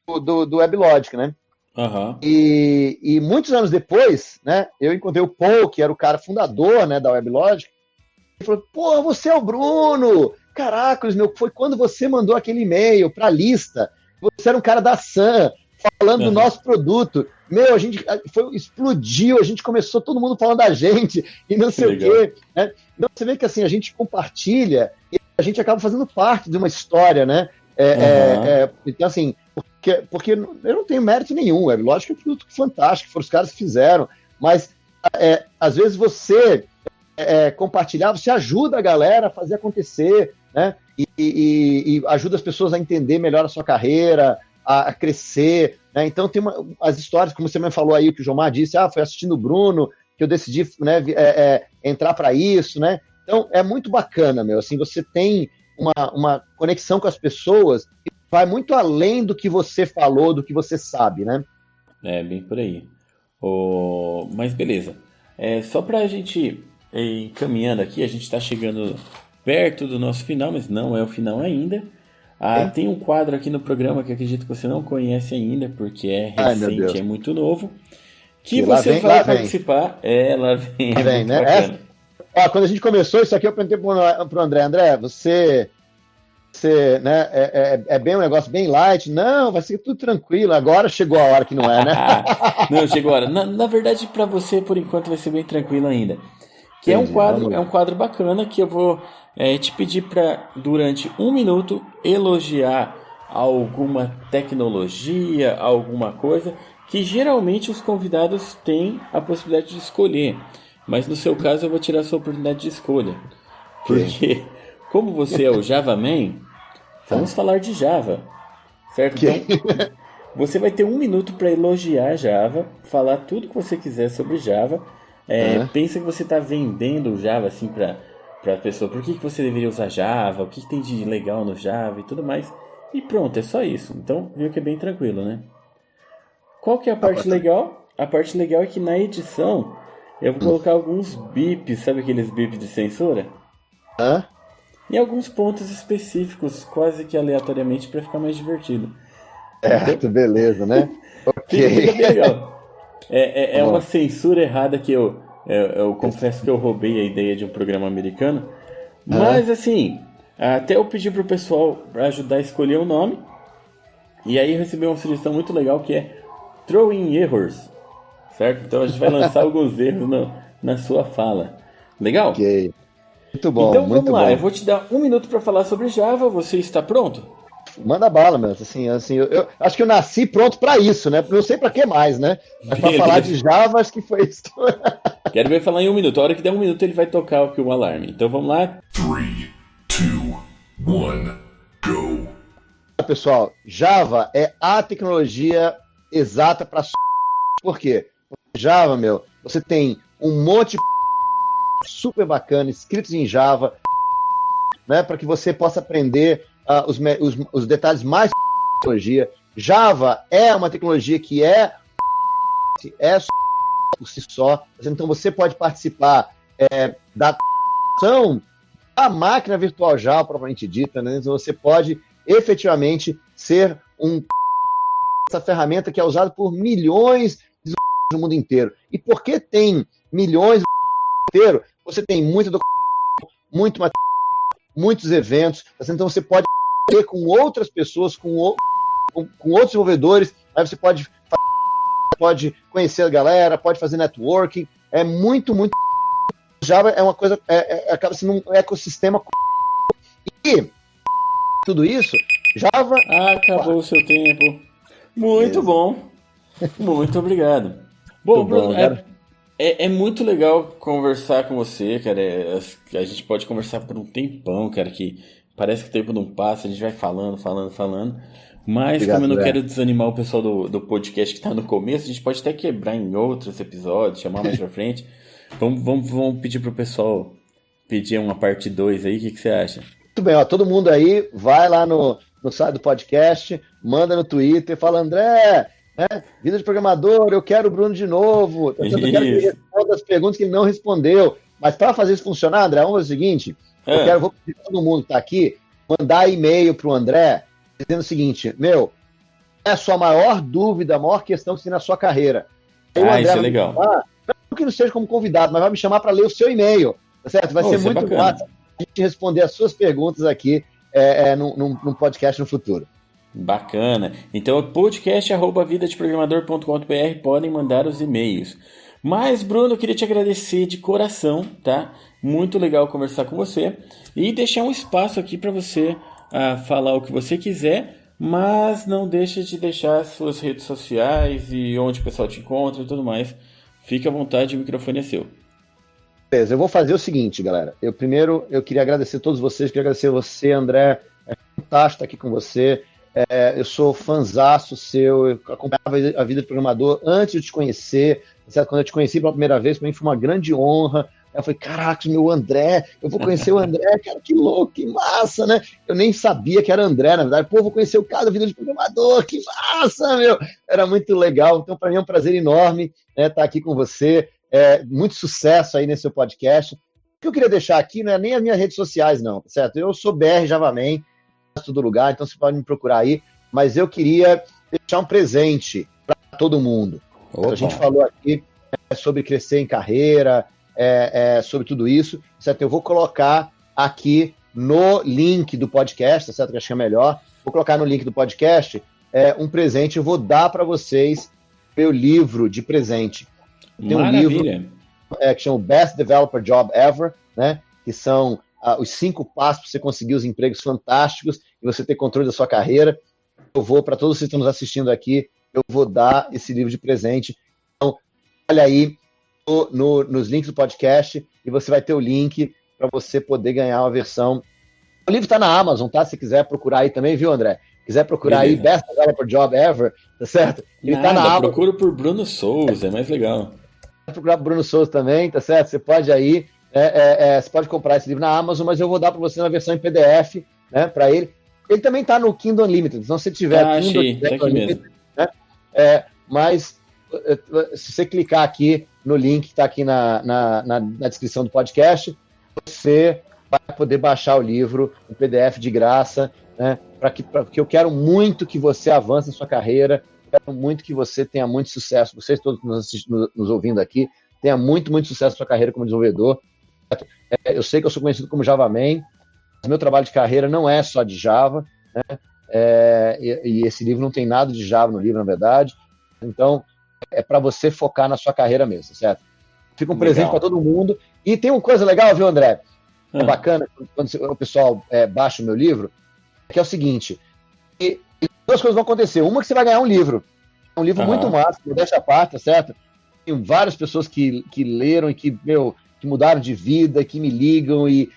do WebLogic, né. Aham. E muitos anos depois, né, eu encontrei o Paul, que era o cara fundador, né, da WebLogic, e falou, pô, você é o Bruno! Caracas, foi quando você mandou aquele e-mail para a lista, você era um cara da Sun, falando do nosso produto. A gente explodiu, a gente começou todo mundo falando da gente, e não sei o quê. Né? Então você vê que assim, a gente compartilha e a gente acaba fazendo parte de uma história, né? Então, assim, porque eu não tenho mérito nenhum, lógico que é um produto fantástico, foram os caras que fizeram, mas às vezes você compartilhar, você ajuda a galera a fazer acontecer, né? E ajuda as pessoas a entender melhor a sua carreira, a crescer, né? Então tem as histórias, como você me falou aí, o que o Jomar disse, foi assistindo o Bruno que eu decidi, né, entrar para isso, né? Então é muito bacana, assim, você tem uma conexão com as pessoas que vai muito além do que você falou, do que você sabe, né? Bem por aí. Mas beleza. Só pra gente ir caminhando aqui, a gente tá chegando perto do nosso final, mas não é o final ainda. Tem um quadro aqui no programa que eu acredito que você não conhece ainda, porque é recente, é muito novo, que você vai participar. Lá vem, né? Quando a gente começou isso aqui, eu perguntei pro André, você né, é bem um negócio bem light? Não, vai ser tudo tranquilo, agora chegou a hora que não é, né? Não, chegou a hora. Na verdade, para você, por enquanto, vai ser bem tranquilo ainda. Que entendi, é um quadro bacana que eu vou te pedir para, durante 1 minuto, elogiar alguma tecnologia, alguma coisa que geralmente os convidados têm a possibilidade de escolher. Mas no seu caso eu vou tirar a sua oportunidade de escolha. Porque, como você é o Java Man, vamos falar de Java. Certo? Então, você vai ter 1 minuto para elogiar Java, falar tudo que você quiser sobre Java. Pensa que você está vendendo o Java assim para a pessoa. Por que você deveria usar Java? O que tem de legal no Java e tudo mais. E pronto, é só isso. Então, viu que é bem tranquilo, né? Qual que é a parte legal? A parte legal é que na edição eu vou colocar alguns bips, sabe aqueles bips de censura? Em alguns pontos específicos, quase que aleatoriamente, para ficar mais divertido. Então, beleza, né? Fica bem legal. É uma censura errada que eu confesso que eu roubei a ideia de um programa americano. Mas assim, até eu pedi pro pessoal para ajudar a escolher o nome. E aí eu recebi uma sugestão muito legal que é Throwing Errors. Certo? Então a gente vai lançar alguns erros na sua fala. Legal? Ok. Muito bom. Então vamos lá, bom. Eu vou te dar 1 minuto para falar sobre Java. Você está pronto? Manda bala, meu. Assim, eu acho que eu nasci pronto para isso, né? Não sei para que mais, né? Mas para falar de Java, acho que foi isso. Quero ver falar em 1 minuto. A hora que der 1 minuto, ele vai tocar o alarme. Então vamos lá. 3, 2, 1, go. Pessoal, Java é a tecnologia exata para. Por quê? Java, você tem um monte de super bacana escritos em Java, né? Para que você possa aprender os detalhes mais da tecnologia. Java é uma tecnologia que é por si só. Então você pode participar da máquina virtual Java propriamente dita, né? Então você pode efetivamente ser essa ferramenta que é usada por milhões de no mundo inteiro. E porque tem milhões no mundo inteiro, você tem muita muito material, muitos eventos. Então você pode ter com outras pessoas, com outros desenvolvedores, aí você pode conhecer a galera, pode fazer networking. É muito, muito. Java é uma coisa, acaba sendo um ecossistema. E tudo isso, Java. Acabou o seu tempo. Muito bom. Muito obrigado. Bom, Bruno, é muito legal conversar com você, cara. A gente pode conversar por um tempão, cara, que Parece que o tempo não passa, a gente vai falando. Mas Obrigado, como eu não André. quero desanimar o pessoal do podcast que tá no começo, a gente pode até quebrar em outros episódios, chamar mais pra frente. Vamos pedir pro pessoal pedir uma parte 2 aí, o que você acha? Muito bem, ó, todo mundo aí, vai lá no site do podcast, manda no Twitter, fala, André, né, vida de programador, eu quero o Bruno de novo. Eu quero que ele Isso. responda as perguntas que ele não respondeu. Mas para fazer isso funcionar, André, vamos fazer o seguinte, vou pedir para todo mundo que está aqui, mandar e-mail para o André, dizendo o seguinte, é a sua maior dúvida, a maior questão que você tem na sua carreira. Aí o André Isso é vai me legal. chamar, não que não seja como convidado, mas vai me chamar para ler o seu e-mail, tá certo? Vai ser Isso é muito bacana. massa a gente responder as suas perguntas aqui num podcast no futuro. Bacana. Então, podcast@vidadeprogramador.com.br, podem mandar os e-mails. Mas, Bruno, eu queria te agradecer de coração, tá? Muito legal conversar com você e deixar um espaço aqui para você falar o que você quiser, mas não deixe de deixar suas redes sociais e onde o pessoal te encontra e tudo mais. Fique à vontade, o microfone é seu. Beleza, eu vou fazer o seguinte, galera. Eu queria agradecer a todos vocês, queria agradecer você, André. É fantástico estar aqui com você. Eu sou fãzaço seu, eu acompanhava a vida de programador antes de te conhecer, certo? Quando eu te conheci pela primeira vez, para mim foi uma grande honra. Eu falei, caraca, meu André, eu vou conhecer o André, cara, que louco, que massa, né? Eu nem sabia que era André, na verdade. Pô, vou conhecer o cara da vida de programador, que massa, meu! Era muito legal. Então, para mim é um prazer enorme estar aqui com você. Muito sucesso aí nesse seu podcast. O que eu queria deixar aqui não é nem as minhas redes sociais, não, certo? Eu sou BR Javaman, todo lugar, então você pode me procurar aí, mas eu queria deixar um presente para todo mundo. Opa. A gente falou aqui sobre crescer em carreira, sobre tudo isso, certo? Eu vou colocar aqui no link do podcast, certo? Que acho que é melhor. Vou colocar no link do podcast um presente, eu vou dar para vocês meu livro de presente. Tem um livro que chama Best Developer Job Ever, né? Que são os 5 passos para você conseguir os empregos fantásticos e você ter controle da sua carreira. Eu vou, para todos vocês que estão nos assistindo aqui, eu vou dar esse livro de presente. Então, olha aí nos links do podcast e você vai ter o link para você poder ganhar uma versão. O livro está na Amazon, tá? Se quiser procurar aí também, viu, André? Quiser procurar aí Best Developer Job Ever, tá certo? Ele está na Amazon. Procura por Bruno Souza, é mais legal. Procurar por Bruno Souza também, tá certo? Você pode aí, você pode comprar esse livro na Amazon, mas eu vou dar para você na versão em PDF, né, para ele. Ele também está no Kindle Unlimited, então se tiver Kindle tá aqui Unlimited, mesmo. né, mas se você clicar aqui no link que está aqui na descrição do podcast, você vai poder baixar o livro, um PDF de graça, né, porque eu quero muito que você avance na sua carreira, quero muito que você tenha muito sucesso, vocês todos nos ouvindo aqui, tenha muito, muito sucesso na sua carreira como desenvolvedor. Eu sei que eu sou conhecido como Javaman, mas meu trabalho de carreira não é só de Java, né? E esse livro não tem nada de Java no livro, na verdade. Então, é para você focar na sua carreira mesmo, certo? Fica um presente para todo mundo. E tem uma coisa legal, viu, André? É bacana quando o pessoal baixa o meu livro, que é o seguinte, duas coisas vão acontecer. Uma que você vai ganhar um livro muito massa, modéstia à parte, tá certo? Tem várias pessoas que leram e que mudaram de vida, que me ligam e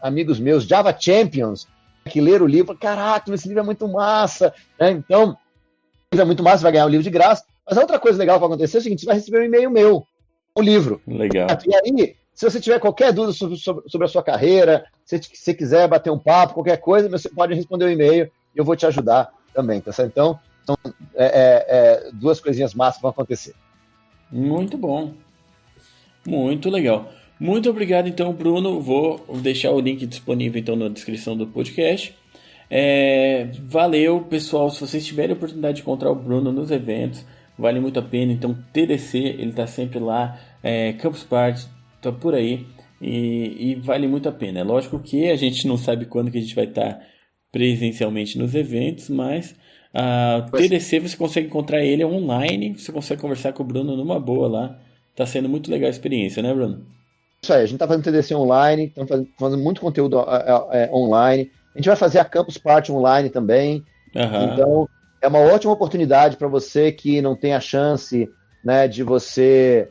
amigos meus, Java Champions, que leram o livro, caraca, esse livro é muito massa, né? Então, o livro é muito massa, você vai ganhar um livro de graça. Mas a outra coisa legal que vai acontecer é o seguinte, você vai receber um e-mail meu, um livro. Legal. E aí, se você tiver qualquer dúvida sobre a sua carreira, se você quiser bater um papo, qualquer coisa, você pode responder o e-mail e eu vou te ajudar também, tá certo? Então, são duas coisinhas massas que vão acontecer. Muito bom. Muito legal. Muito obrigado, então, Bruno. Vou deixar o link disponível, então, na descrição do podcast. Valeu, pessoal. Se vocês tiverem a oportunidade de encontrar o Bruno nos eventos, vale muito a pena. Então, TDC, ele está sempre lá. Campus Party, tá por aí. E vale muito a pena. É lógico que a gente não sabe quando que a gente vai estar presencialmente nos eventos, mas TDC você consegue encontrar ele online. Você consegue conversar com o Bruno numa boa lá. Tá sendo muito legal a experiência, né, Bruno? Isso aí, a gente está fazendo TDC online, estamos fazendo muito conteúdo online. A gente vai fazer a Campus Party online também. Então, é uma ótima oportunidade para você que não tem a chance, né, de você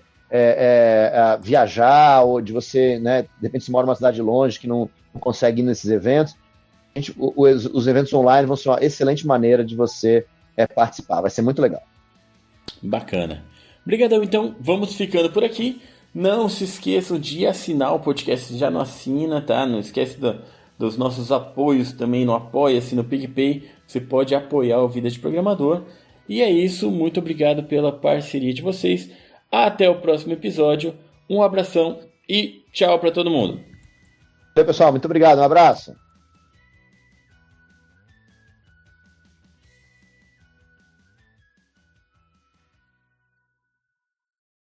viajar ou de você, né, de repente você mora numa cidade longe que não consegue ir nesses eventos. os eventos online vão ser uma excelente maneira de você participar. Vai ser muito legal. Bacana. Obrigadão, então. Vamos ficando por aqui. Não se esqueçam de assinar o podcast. Já não assina, tá? Não esquece dos nossos apoios também no Apoia-se, no PicPay. Você pode apoiar o Vida de Programador. E é isso. Muito obrigado pela parceria de vocês. Até o próximo episódio. Um abração e tchau para todo mundo. Oi, pessoal. Muito obrigado. Um abraço.